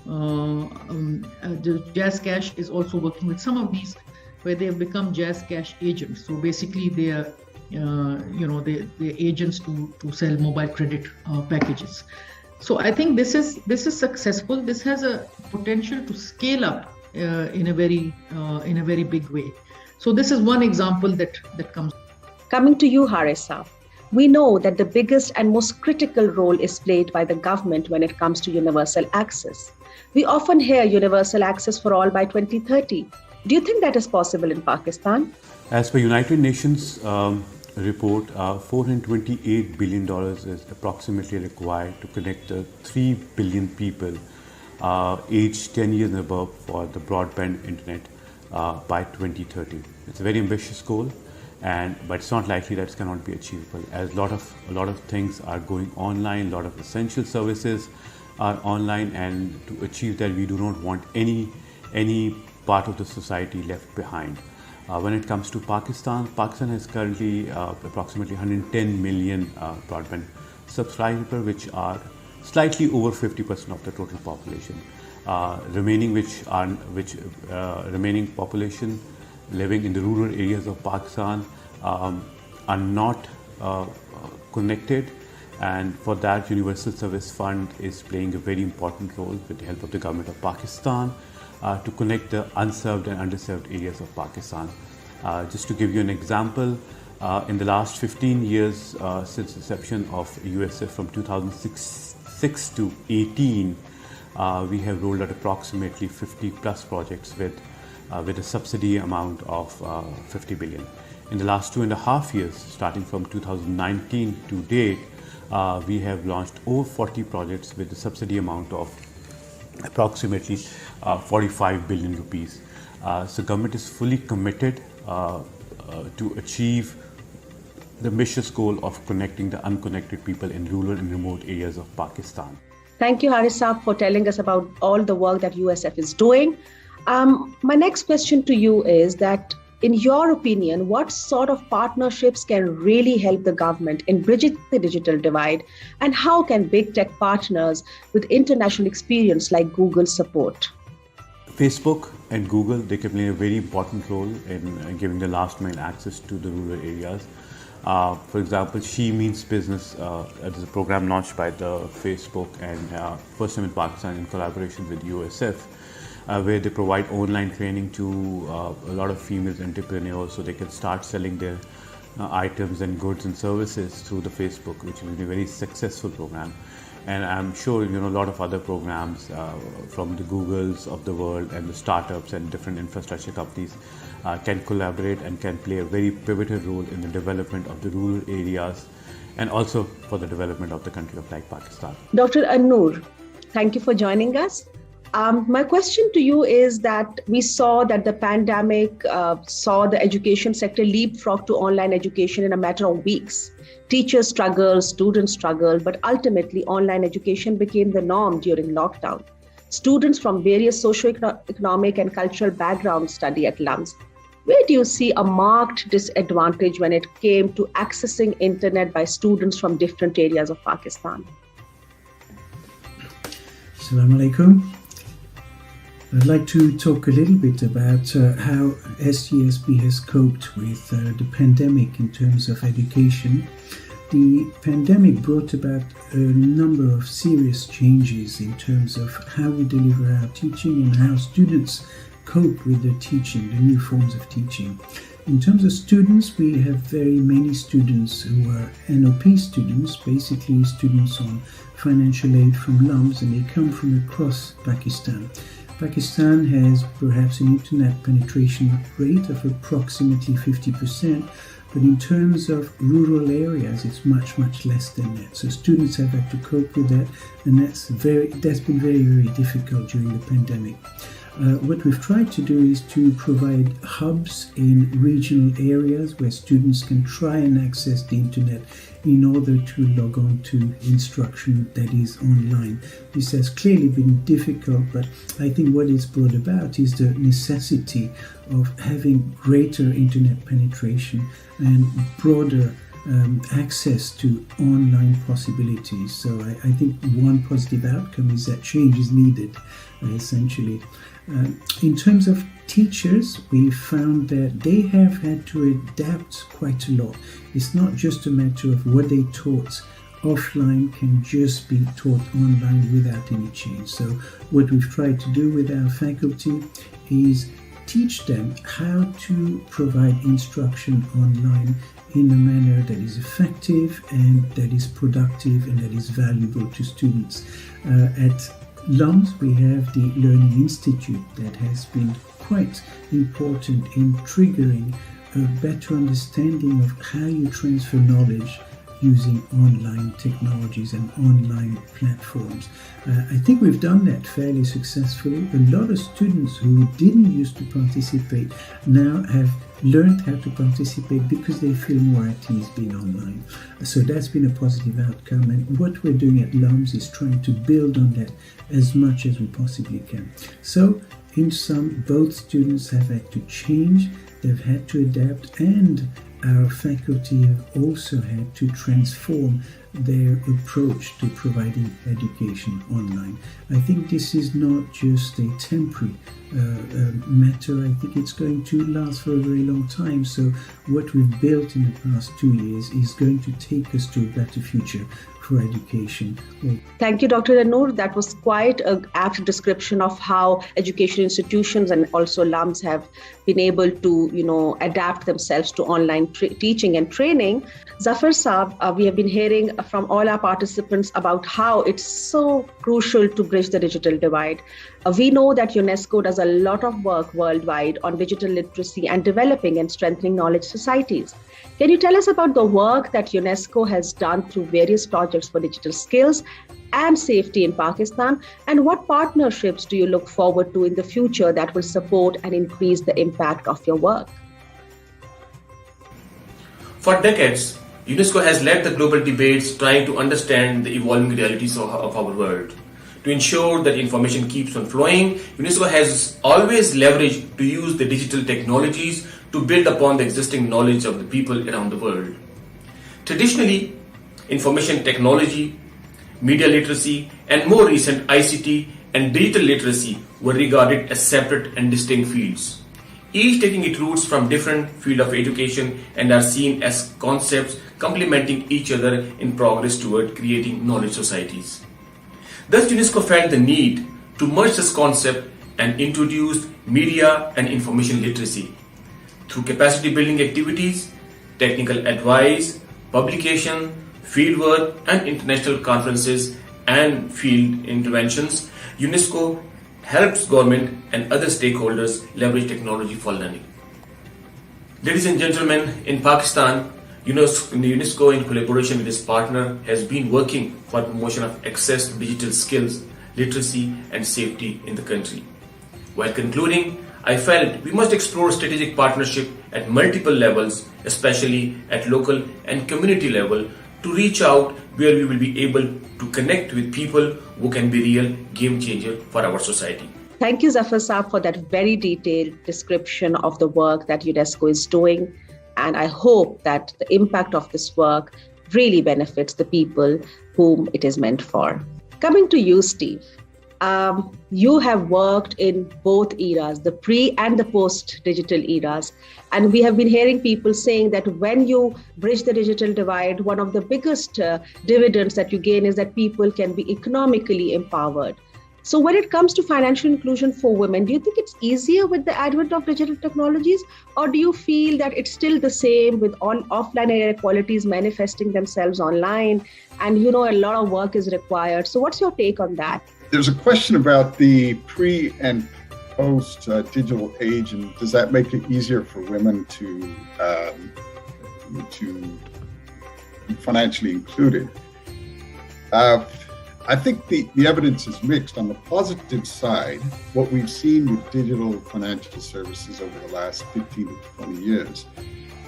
The Jazz Cash is also working with some of these, where they have become Jazz Cash agents. So basically, they are, they're agents to sell mobile credit packages. So I think this is successful. This has a potential to scale up in a very big way. So this is one example that comes. Coming to you, Harisa. We know that the biggest and most critical role is played by the government when it comes to universal access. We often hear universal access for all by 2030. Do you think that is possible in Pakistan? As per United Nations report, $428 billion is approximately required to connect the 3 billion people aged 10 years and above for the broadband internet by 2030. It's a very ambitious goal, but it's not likely that it cannot be achievable, as a lot of things are going online, a lot of essential services are online, and to achieve that we do not want any part of the society left behind. When it comes to Pakistan has currently approximately 110 million broadband subscribers, which are slightly over 50% of the total population. Remaining population living in the rural areas of Pakistan are not connected, and for that Universal Service Fund is playing a very important role with the help of the government of Pakistan to connect the unserved and underserved areas of Pakistan. Just to give you an example, in the last 15 years since inception of USF from 2006 to 18, we have rolled out approximately 50 plus projects with a subsidy amount of 50 billion. In the last 2.5 years, starting from 2019 to date, we have launched over 40 projects with a subsidy amount of approximately 45 billion rupees. So government is fully committed to achieve the ambitious goal of connecting the unconnected people in rural and remote areas of Pakistan. Thank you, Harisa, for telling us about all the work that USF is doing. My next question to you is that, in your opinion, what sort of partnerships can really help the government in bridging the digital divide, and how can big tech partners with international experience like Google support? Facebook and Google, they can play a very important role in giving the last mile access to the rural areas. For example, She Means Business is a program launched by the Facebook and first time in Pakistan in collaboration with USF, where they provide online training to a lot of female entrepreneurs so they can start selling their items and goods and services through the Facebook, which will be a very successful program. And I'm sure a lot of other programs from the Googles of the world and the startups and different infrastructure companies can collaborate and can play a very pivotal role in the development of the rural areas and also for the development of the country of like Pakistan. Dr. An-Noor, thank you for joining us. My question to you is that we saw that the pandemic saw the education sector leapfrog to online education in a matter of weeks. Teachers struggled, students struggled, but ultimately online education became the norm during lockdown. Students from various socio-economic and cultural backgrounds study at LUMS. Where do you see a marked disadvantage when it came to accessing internet by students from different areas of Pakistan? Assalamu alaikum. I'd like to talk a little bit about how SGSB has coped with the pandemic in terms of education. The pandemic brought about a number of serious changes in terms of how we deliver our teaching and how students cope with the teaching, the new forms of teaching. In terms of students, we have very many students who are NOP students, basically students on financial aid from LUMS, and they come from across Pakistan. Pakistan has perhaps an internet penetration rate of approximately 50%, but in terms of rural areas, it's much, much less than that. So students have had to cope with that, and that's been very, very difficult during the pandemic. What we've tried to do is to provide hubs in regional areas where students can try and access the internet in order to log on to instruction that is online. This has clearly been difficult, but I think what it's brought about is the necessity of having greater internet penetration and broader access to online possibilities. So I think one positive outcome is that change is needed, essentially. In terms of teachers, we found that they have had to adapt quite a lot. It's not just a matter of what they taught offline can just be taught online without any change. So what we've tried to do with our faculty is teach them how to provide instruction online in a manner that is effective and that is productive and that is valuable to students. At LUMS, we have the Learning Institute that has been quite important in triggering a better understanding of how you transfer knowledge using online technologies and online platforms. I think we've done that fairly successfully. A lot of students who didn't used to participate now have learned how to participate because they feel more at ease being online. So that's been a positive outcome, and what we're doing at LUMS is trying to build on that as much as we possibly can. So in sum, both students have had to change, they've had to adapt, and our faculty have also had to transform their approach to providing education online. I think this is not just a temporary matter. I think it's going to last for a very long time. So what we've built in the past 2 years is going to take us to a better future for education. Thank you, Dr. An-Noor. That was quite an apt description of how education institutions and also LUMS have been able to, adapt themselves to online teaching and training. Zafar Saab, we have been hearing from all our participants about how it's so crucial to bridge the digital divide. We know that UNESCO does a lot of work worldwide on digital literacy and developing and strengthening knowledge societies. Can you tell us about the work that UNESCO has done through various projects for digital skills and safety in Pakistan? And what partnerships do you look forward to in the future that will support and increase the impact of your work? For decades, UNESCO has led the global debates trying to understand the evolving realities of our world. To ensure that information keeps on flowing, UNESCO has always leveraged to use the digital technologies to build upon the existing knowledge of the people around the world. Traditionally, information technology, media literacy, and more recent ICT and digital literacy were regarded as separate and distinct fields, each taking its roots from different fields of education and are seen as concepts complementing each other in progress toward creating knowledge societies. Thus, UNESCO felt the need to merge this concept and introduced media and information literacy through capacity building activities, technical advice, publication, fieldwork, and international conferences and field interventions. UNESCO helps government and other stakeholders leverage technology for learning. Ladies and gentlemen, in Pakistan, UNESCO in collaboration with its partner has been working for promotion of access to digital skills, literacy and safety in the country. While concluding, I felt we must explore strategic partnership at multiple levels, especially at local and community level, to reach out where we will be able to connect with people who can be real game changer for our society. Thank you, Zafar Saab, for that very detailed description of the work that UNESCO is doing. And I hope that the impact of this work really benefits the people whom it is meant for. Coming to you, Steve. You have worked in both eras, the pre and the post-digital eras. And we have been hearing people saying that when you bridge the digital divide, one of the biggest dividends that you gain is that people can be economically empowered. So when it comes to financial inclusion for women, do you think it's easier with the advent of digital technologies? Or do you feel that it's still the same with all offline inequalities manifesting themselves online? And, a lot of work is required. So what's your take on that? There's a question about the pre and post digital age, and does that make it easier for women to be financially included? I think the evidence is mixed. On the positive side, what we've seen with digital financial services over the last 15 to 20 years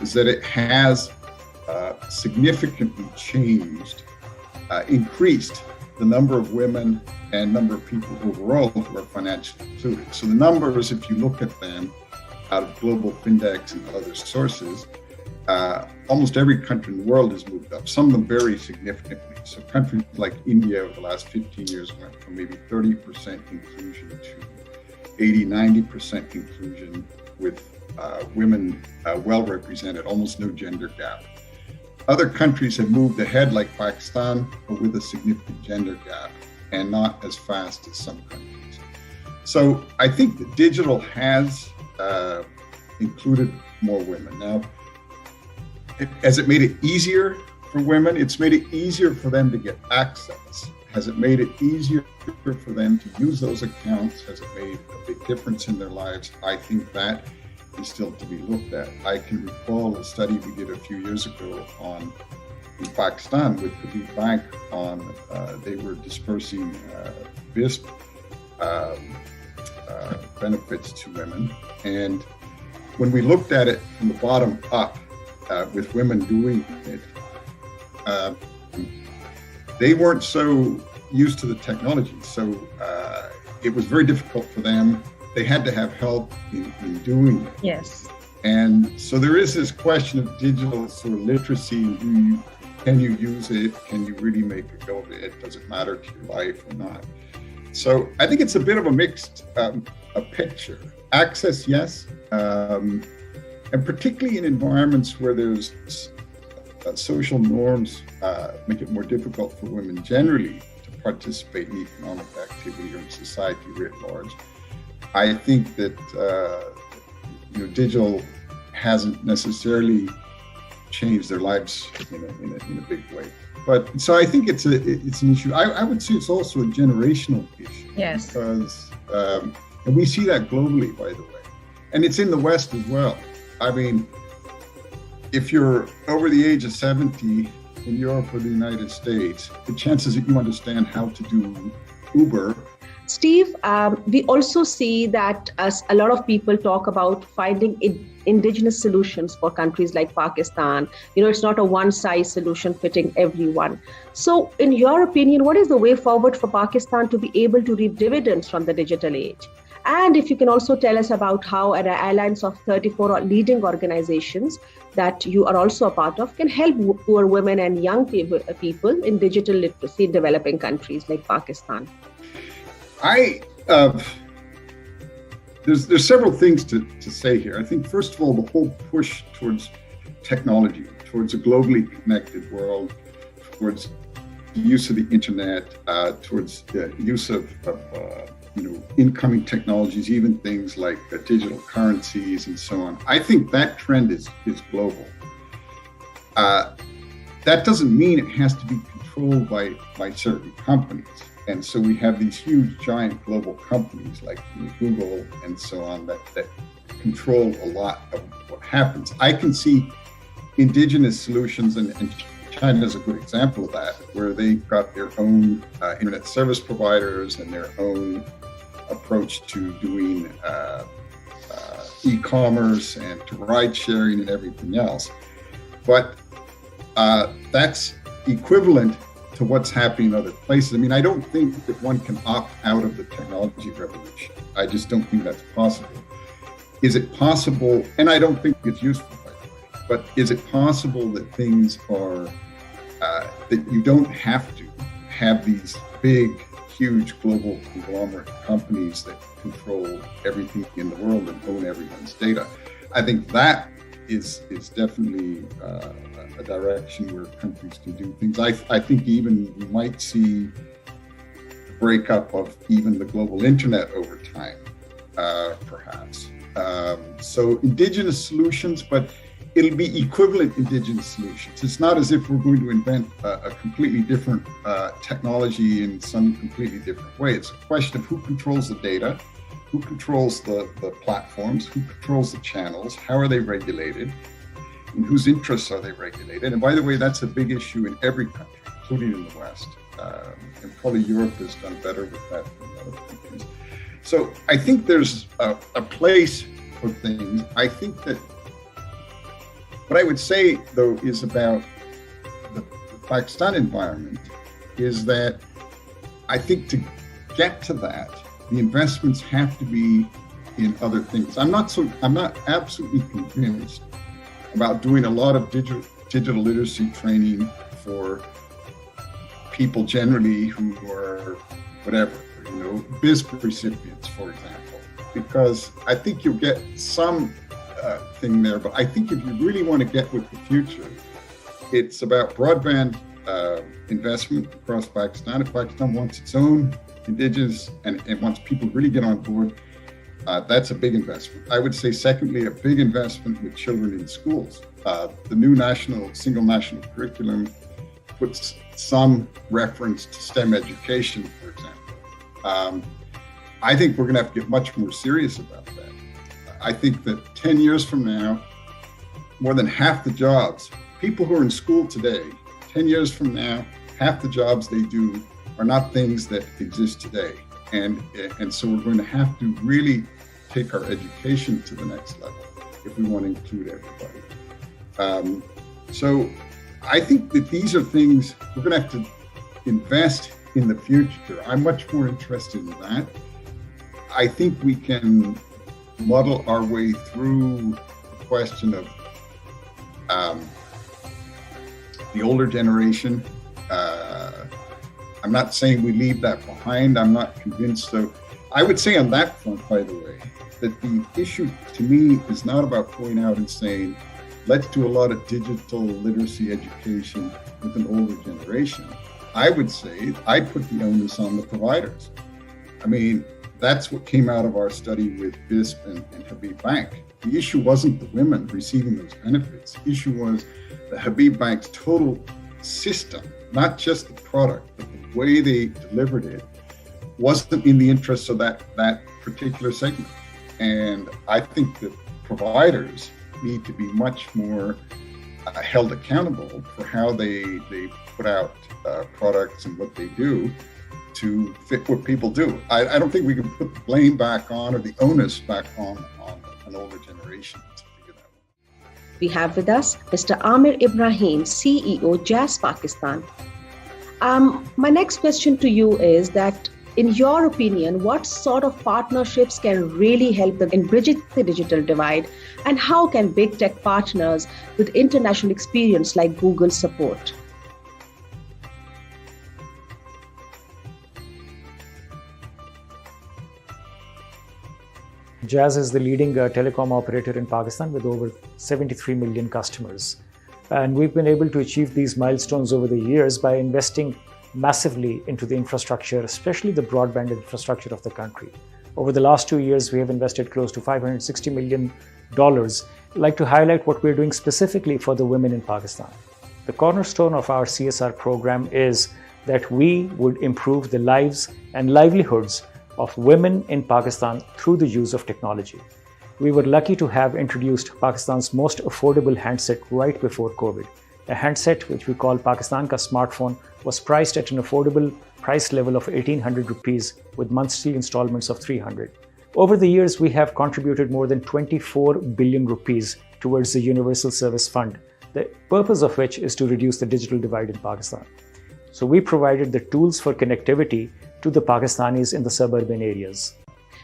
is that it has significantly increased the number of women and number of people overall who are financially included. So the numbers, if you look at them out of Global Findex and other sources, almost every country in the world has moved up, some of them very significantly. So countries like India over the last 15 years went from maybe 30% inclusion to 80, 90% inclusion with women well represented, almost no gender gap. Other countries have moved ahead, like Pakistan, but with a significant gender gap and not as fast as some countries. So I think that digital has included more women. Now, has it made it easier for women? It's made it easier for them to get access. Has it made it easier for them to use those accounts? Has it made a big difference in their lives? I think that is still to be looked at. I can recall a study we did a few years ago in Pakistan with the big bank on, they were dispersing BISP benefits to women. And when we looked at it from the bottom up, with women doing it, they weren't so used to the technology. So it was very difficult for them. They had to have help in doing it. Yes. And so there is this question of digital sort of literacy. Can you use it? Can you really make a go of it? Does it matter to your life or not? So I think it's a bit of a mixed a picture. Access, yes. And particularly in environments where there's social norms make it more difficult for women generally to participate in economic activity or in society writ large. I think that digital hasn't necessarily changed their lives in a big way. But so I think it's an issue. I would say it's also a generational issue. Yes. Because and we see that globally, by the way, and it's in the West as well. I mean, if you're over the age of 70 in Europe or the United States, the chances that you understand how to do Uber. Steve, we also see that as a lot of people talk about finding indigenous solutions for countries like Pakistan. It's not a one-size solution fitting everyone. So in your opinion, what is the way forward for Pakistan to be able to reap dividends from the digital age? And if you can also tell us about how an alliance of 34 leading organizations that you are also a part of can help poor women and young people in digital literacy in developing countries like Pakistan. There's several things to say here. I think, first of all, the whole push towards technology, towards a globally connected world, towards the use of the internet, towards the use of incoming technologies, even things like digital currencies and so on. I think that trend is global. That doesn't mean it has to be controlled by certain companies. And so we have these huge, giant global companies like Google and so on that control a lot of what happens. I can see indigenous solutions, and China is a good example of that, where they've got their own internet service providers and their own approach to doing e-commerce and to ride sharing and everything else. But that's equivalent to what's happening in other places. I mean, I don't think that one can opt out of the technology revolution. I just don't think that's possible. Is it possible, and I don't think it's useful, by the way, but is it possible that things are, that you don't have to have these big, huge global conglomerate companies that control everything in the world and own everyone's data? I think that is definitely a direction where countries can do things. I think even we might see the breakup of even the global internet over time, perhaps. So indigenous solutions, but it'll be equivalent indigenous solutions. It's not as if we're going to invent a completely different technology in some completely different way. It's a question of who controls the data, who controls the platforms, who controls the channels, how are they regulated, and whose interests are they regulated. And by the way, that's a big issue in every country, including in the West. And probably Europe has done better with that than other countries. So I think there's a place for things. I think that what I would say, though, is about the Pakistan environment is that I think to get to that, the investments have to be in other things. I'm not absolutely convinced about doing a lot of digital literacy training for people generally who are whatever, BISP recipients, for example, because I think you'll get some thing there. But I think if you really want to get with the future, it's about broadband investment across Pakistan. If Pakistan wants its own indigenous and wants people to really get on board, that's a big investment. I would say, secondly, a big investment with children in schools. The new single national curriculum puts some reference to STEM education, for example. I think we're going to have to get much more serious about that. I think that 10 years from now, more than half the jobs, people who are in school today, 10 years from now, half the jobs they do are not things that exist today. And so we're going to have to really take our education to the next level if we want to include everybody. So I think that these are things we're going to have to invest in the future. I'm much more interested in that. I think we can muddle our way through the question of the older generation. I'm not saying we leave that behind. I'm not convinced. So I would say on that front, by the way, that the issue to me is not about going out and saying, let's do a lot of digital literacy education with an older generation. I would say I put the onus on the providers. I mean, that's what came out of our study with BISP and Habib Bank. The issue wasn't the women receiving those benefits. The issue was the Habib Bank's total system, not just the product, but the way they delivered it wasn't in the interests of that particular segment. And I think that providers need to be much more held accountable for how they put out products and what they do to fit what people do. I don't think we can put the blame back on or the onus back on an older generation to figure that out. We have with us Mr. Amir Ibrahim, CEO, Jazz Pakistan. My next question to you is that, in your opinion, what sort of partnerships can really help in bridging the digital divide, and how can big tech partners with international experience like Google support? Jazz is the leading telecom operator in Pakistan with over 73 million customers. And we've been able to achieve these milestones over the years by investing massively into the infrastructure, especially the broadband infrastructure of the country. Over the last 2 years, we have invested close to $560 million. I'd like to highlight what we're doing specifically for the women in Pakistan. The cornerstone of our CSR program is that we would improve the lives and livelihoods of women in Pakistan through the use of technology. We were lucky to have introduced Pakistan's most affordable handset right before COVID. A handset which we call Pakistan Ka Smartphone was priced at an affordable price level of 1800 rupees with monthly installments of 300. Over the years, we have contributed more than 24 billion rupees towards the Universal Service Fund, the purpose of which is to reduce the digital divide in Pakistan. So we provided the tools for connectivity to the Pakistanis in the suburban areas.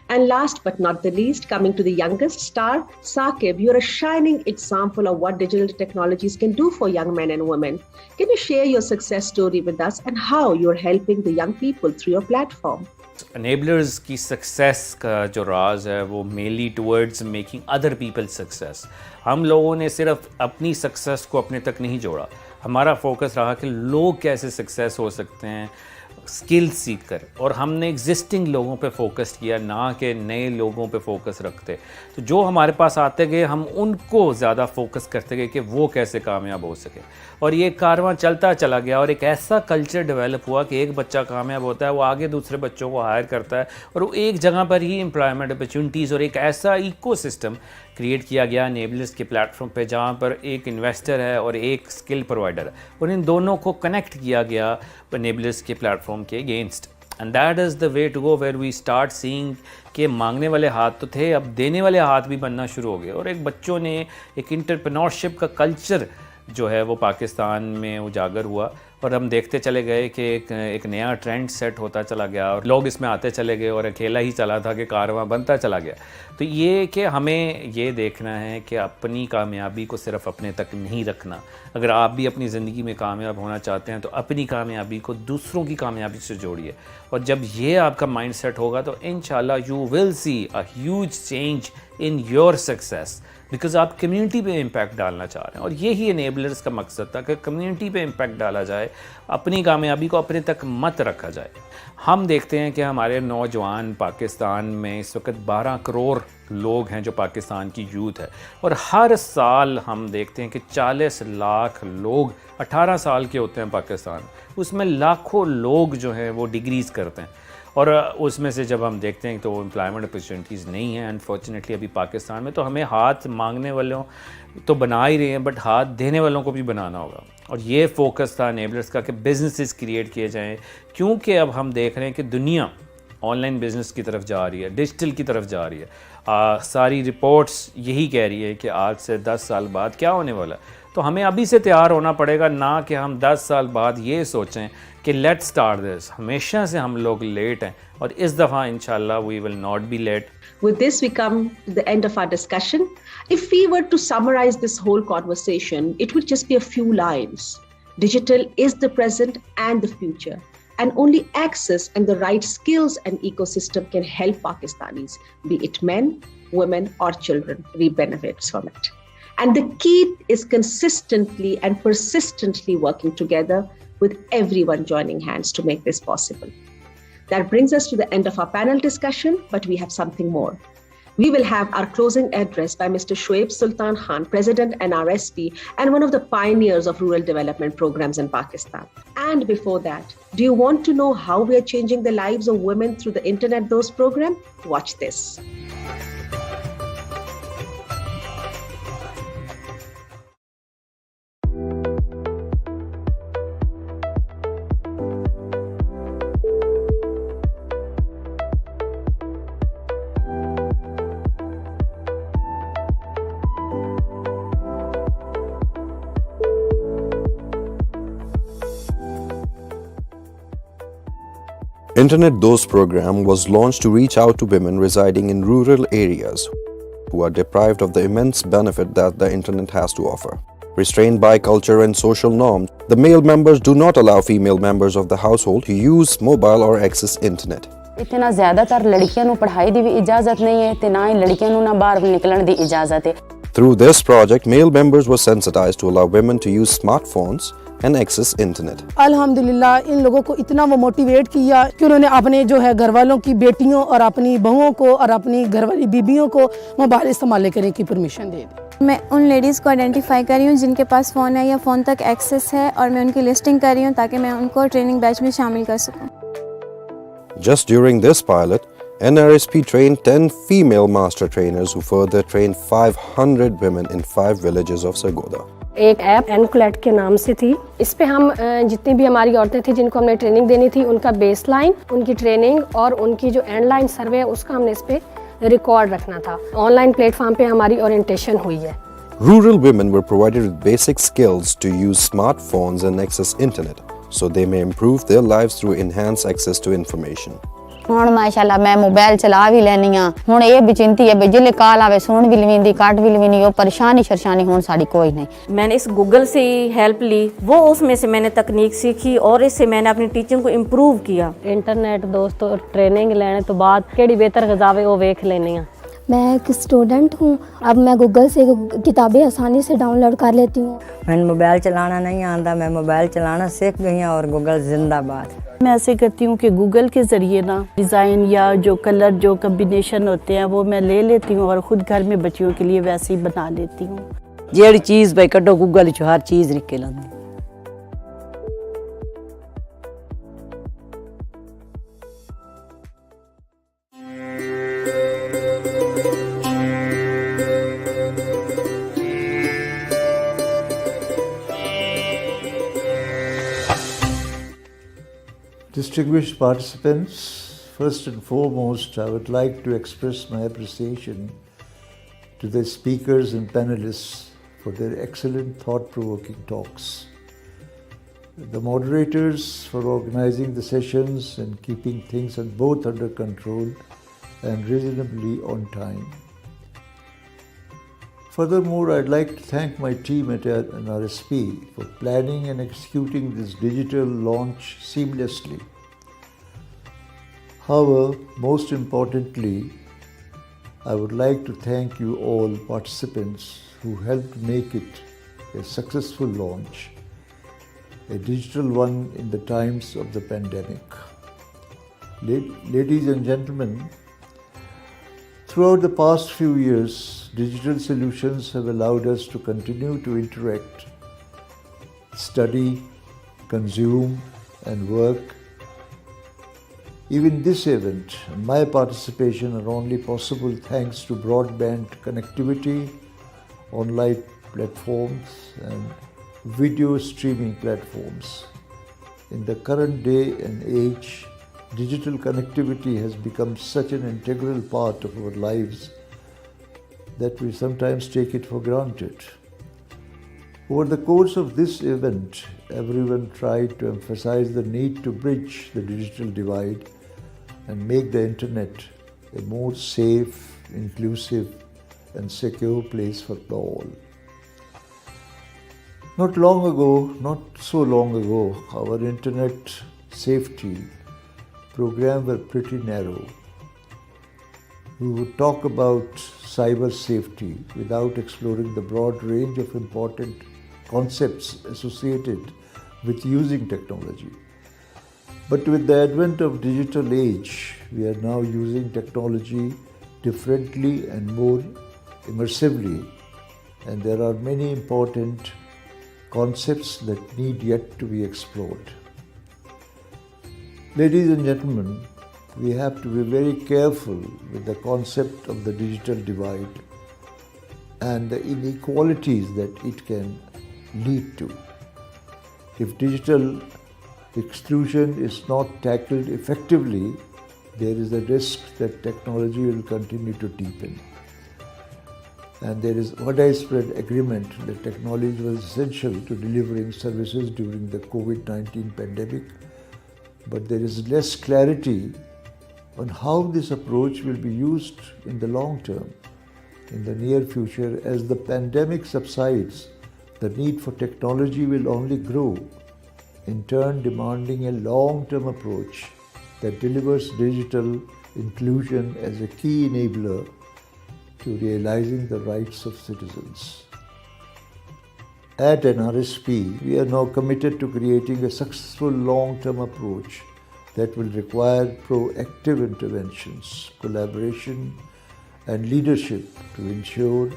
And last but not the least, coming to the youngest star, Saqib, you're a shining example of what digital technologies can do for young men and women. Can you share your success story with us and how you're helping the young people through your platform? Enablers की success का जो राज है वो mainly towards making other people success. हम लोगों ने सिर्फ अपनी success को अपने तक नहीं जोड़ा. हमारा focus रहा कि लोग कैसे success हो सकते हैं स्किल सीख कर, और हमने एग्जिस्टिंग लोगों पे फोकस किया, ना कि नए लोगों पे फोकस रखते. तो जो हमारे पास आते गए हम उनको ज़्यादा फोकस करते गए कि वो कैसे कामयाब हो सके, और ये कारवां चलता चला गया और एक ऐसा कल्चर डेवलप हुआ कि एक बच्चा कामयाब होता है वो आगे दूसरे बच्चों को हायर करता है और वो एक जगह पर ही एम्प्लॉयमेंट अपॉर्चुनिटीज़ और एक ऐसा इकोसिस्टम क्रिएट किया गया एनेबलर्स के प्लेटफॉर्म पे, जहाँ पर एक इन्वेस्टर है और एक स्किल प्रोवाइडर है, और इन दोनों को कनेक्ट किया गया एनेबलर्स के प्लेटफॉर्म के against. And that is the way to go, where we start seeing कि मांगने वाले हाथ तो थे, अब देने वाले हाथ भी बनना शुरू हो गए, और एक बच्चों ने एक इंटरप्रेन्योरशिप का कल्चर जो है वो पाकिस्तान में उजागर हुआ, और हम देखते चले गए कि एक नया ट्रेंड सेट होता चला गया और लोग इसमें आते चले गए और अकेला ही चला था कि कारवां बनता चला गया. तो ये कि हमें ये देखना है कि अपनी कामयाबी को सिर्फ अपने तक नहीं रखना. अगर आप भी अपनी ज़िंदगी में कामयाब होना चाहते हैं तो अपनी कामयाबी को दूसरों की कामयाबी से जोड़िए, और जब ये आपका माइंड सेट होगा तो इंशाल्लाह you will see a huge change in your success, because आप कम्युनिटी पे इम्पैक्ट डालना चाह रहे हैं. और यही एनेबलर्स का मकसद था कि कम्युनिटी पे इम्पैक्ट डाला जाए, अपनी कामयाबी को अपने तक मत रखा जाए. हम देखते हैं कि हमारे नौजवान पाकिस्तान में इस वक्त 12 करोड़ लोग हैं जो पाकिस्तान की यूथ है, और हर साल हम देखते हैं कि 40 लाख लोग 18 साल के होते हैं पाकिस्तान. उसमें लाखों लोग जो हैं वो डिग्रीज़ करते हैं, और उसमें से जब हम देखते हैं तो एम्प्लॉयमेंट अपॉर्चुनिटीज़ नहीं हैं अनफॉर्चुनेटली अभी पाकिस्तान में. तो हमें हाथ मांगने वालों तो बना ही रहे हैं, बट हाथ देने वालों को भी बनाना होगा, और ये फोकस था एनेबलर्स का कि बिजनेसेस क्रिएट किए जाएं, क्योंकि अब हम देख रहे हैं कि दुनिया ऑनलाइन बिज़नेस की तरफ जा रही है, डिजिटल की तरफ जा रही है. सारी रिपोर्ट्स यही कह रही है कि आज से 10 साल बाद क्या होने वाला है. तो हमें अभी से तैयार होना पड़ेगा, ना कि हम 10 साल बाद ये सोचें कि लेट्स स्टार्ट दिस. हमेशा से हम लोग लेट हैं, और इस दफ़ा इंशाल्लाह we will not be late. With this, we come to the end of our discussion. If we were to summarize this whole conversation, it would just be a few lines. Digital is the present and the future, and only access and the right skills and ecosystem can help Pakistanis, be it men, women, or children, reap benefits from it. And the key is consistently and persistently working together with everyone joining hands to make this possible. That brings us to the end of our panel discussion, but we have something more. We will have our closing address by Mr. Shoaib Sultan Khan, President NRSP and one of the pioneers of rural development programs in Pakistan. And before that, do you want to know how we are changing the lives of women through the Internet Dost program? Watch this. Internet Dost program was launched to reach out to women residing in rural areas who are deprived of the immense benefit that the internet has to offer. Restrained by culture and social norms, the male members do not allow female members of the household to use mobile or access internet. इतना ज़्यादातर लड़कियां ਨੂੰ ਪੜ੍ਹਾਈ ਦੀ ਵੀ ਇਜਾਜ਼ਤ ਨਹੀਂ ਹੈ ਤੇ ਨਾ ਹੀ ਲੜਕੀਆਂ ਨੂੰ ਨਾ ਬਾਹਰ ਨਿਕਲਣ ਦੀ ਇਜਾਜ਼ਤ ਹੈ। Through this project, male members were sensitized to allow women to use smartphones and access internet. अल्हम्दुलिल्लाह इन लोगों को इतना वो मोटिवेट किया कि उन्होंने अपने जो है घर वालों की बेटियों और अपनी बहुओं को और अपनी घरवाली बीबियों को मोबाइल इस्तेमाल करने की परमिशन दे दी। मैं उन लेडीज़ को आइडेंटिफाई कर रही हूँ जिनके पास फ़ोन है या फ़ोन तक एक्सेस है और मैं उनकी लिस्टिंग कर रही हूँ ताकि मैं उनको ट्रेनिंग बैच में शामिल कर सकूँ। Just during this pilot, NRSP trained 10 female master trainers who further trained 500 women in 5 villages of Sargodha. एक ऐप एनकुलेट के नाम से थी। इस पे हम जितनी भी हमारी औरतें थी जिनको हमने ट्रेनिंग देनी थी उनका बेसलाइन, उनकी ट्रेनिंग और उनकी जो एंड लाइन सर्वे है उसका हमने इस पे रिकॉर्ड रखना था। ऑनलाइन प्लेटफॉर्म पे हमारी ओरिएंटेशन हुई है। Rural women were provided with basic skills to use smartphones and access internet, so they may improve their lives through enhanced access to information. ਹੁਣ ਮਾਸ਼ਾਅੱਲਾ ਮੈਂ ਮੋਬਾਈਲ ਚਲਾ ਵੀ ਲੈਣੀ ਆ। ਹੁਣ ਇਹ ਬਚਿੰਤੀ ਹੈ ਵੀ ਜਿਲੇ ਕਾਲ ਆਵੇ ਸੁਣ भी लवींदी काट भी लवींदी वो परेशानी ਹੁਣ साड़ी कोई नहीं। मैंने इस गूगल से ही हेल्प ली, वो उसमें से मैंने तकनीक सीखी और इससे मैंने अपनी टीचिंग को इम्प्रूव किया। इंटरनेट दोस्तों ट्रेनिंग लेने तो बाद केड़ी बेहतर गजावे वो वेख लेनी है। मैं एक स्टूडेंट हूँ, अब मैं गूगल से किताबें आसानी से डाउनलोड कर लेती हूँ। मैंने मोबाइल चलाना नहीं आता, मैं मोबाइल चलाना सीख गई हूँ और गूगल जिंदाबाद। मैं ऐसे करती हूँ कि गूगल के ज़रिए ना डिज़ाइन या जो कलर जो कम्बिनेशन होते हैं वो मैं ले लेती हूँ और ख़ुद घर में बच्चियों के लिए वैसे ही बना लेती हूँ। जेड़ी चीज़ भाई कड्डो गूगल चो हर चीज़ निकल आती। Distinguished participants, first and foremost, I would like to express my appreciation to the speakers and panelists for their excellent thought-provoking talks. The moderators for organizing the sessions and keeping things both under control and reasonably on time. Furthermore, I'd like to thank my team at NRSP for planning and executing this digital launch seamlessly. However, most importantly, I would like to thank you all participants who helped make it a successful launch, a digital one in the times of the pandemic. Ladies and gentlemen, throughout the past few years, digital solutions have allowed us to continue to interact, study, consume, and work. Even this event and my participation are only possible thanks to broadband connectivity, online platforms, and video streaming platforms. In the current day and age, digital connectivity has become such an integral part of our lives that we sometimes take it for granted. Over the course of this event, everyone tried to emphasize the need to bridge the digital divide and make the internet a more safe, inclusive, and secure place for all. Not so long ago, our internet safety program were pretty narrow. We would talk about cyber safety without exploring the broad range of important concepts associated with using technology. But with the advent of digital age, we are now using technology differently and more immersively, and there are many important concepts that need yet to be explored. Ladies and gentlemen, we have to be very careful with the concept of the digital divide and the inequalities that it can lead to. If digital exclusion is not tackled effectively, there is a risk that technology will continue to deepen. And there is widespread agreement that technology was essential to delivering services during the COVID-19 pandemic, but there is less clarity on how this approach will be used in the long term. In the near future, as the pandemic subsides, the need for technology will only grow, in turn demanding a long-term approach that delivers digital inclusion as a key enabler to realizing the rights of citizens. At NRSP, we are now committed to creating a successful long-term approach that will require proactive interventions, collaboration, and leadership to ensure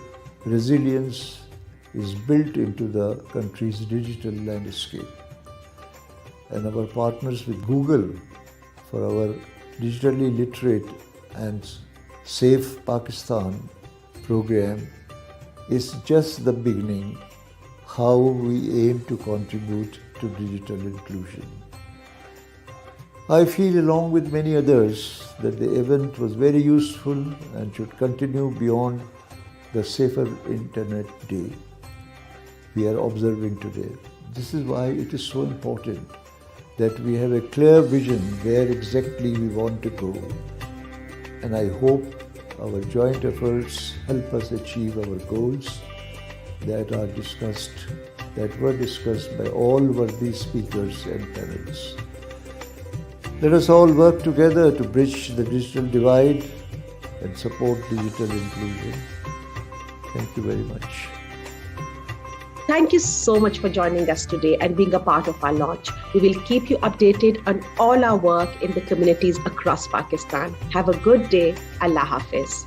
resilience is built into the country's digital landscape. And our partners with Google for our digitally literate and safe Pakistan program is just the beginning how we aim to contribute to digital inclusion. I feel, along with many others, that the event was very useful and should continue beyond the Safer Internet Day we are observing today. This is why it is so important that we have a clear vision where exactly we want to go. And I hope our joint efforts help us achieve our goals that were discussed by all worthy speakers and panelists. Let us all work together to bridge the digital divide and support digital inclusion. Thank you very much. Thank you so much for joining us today and being a part of our launch. We will keep you updated on all our work in the communities across Pakistan. Have a good day. Allah Hafiz.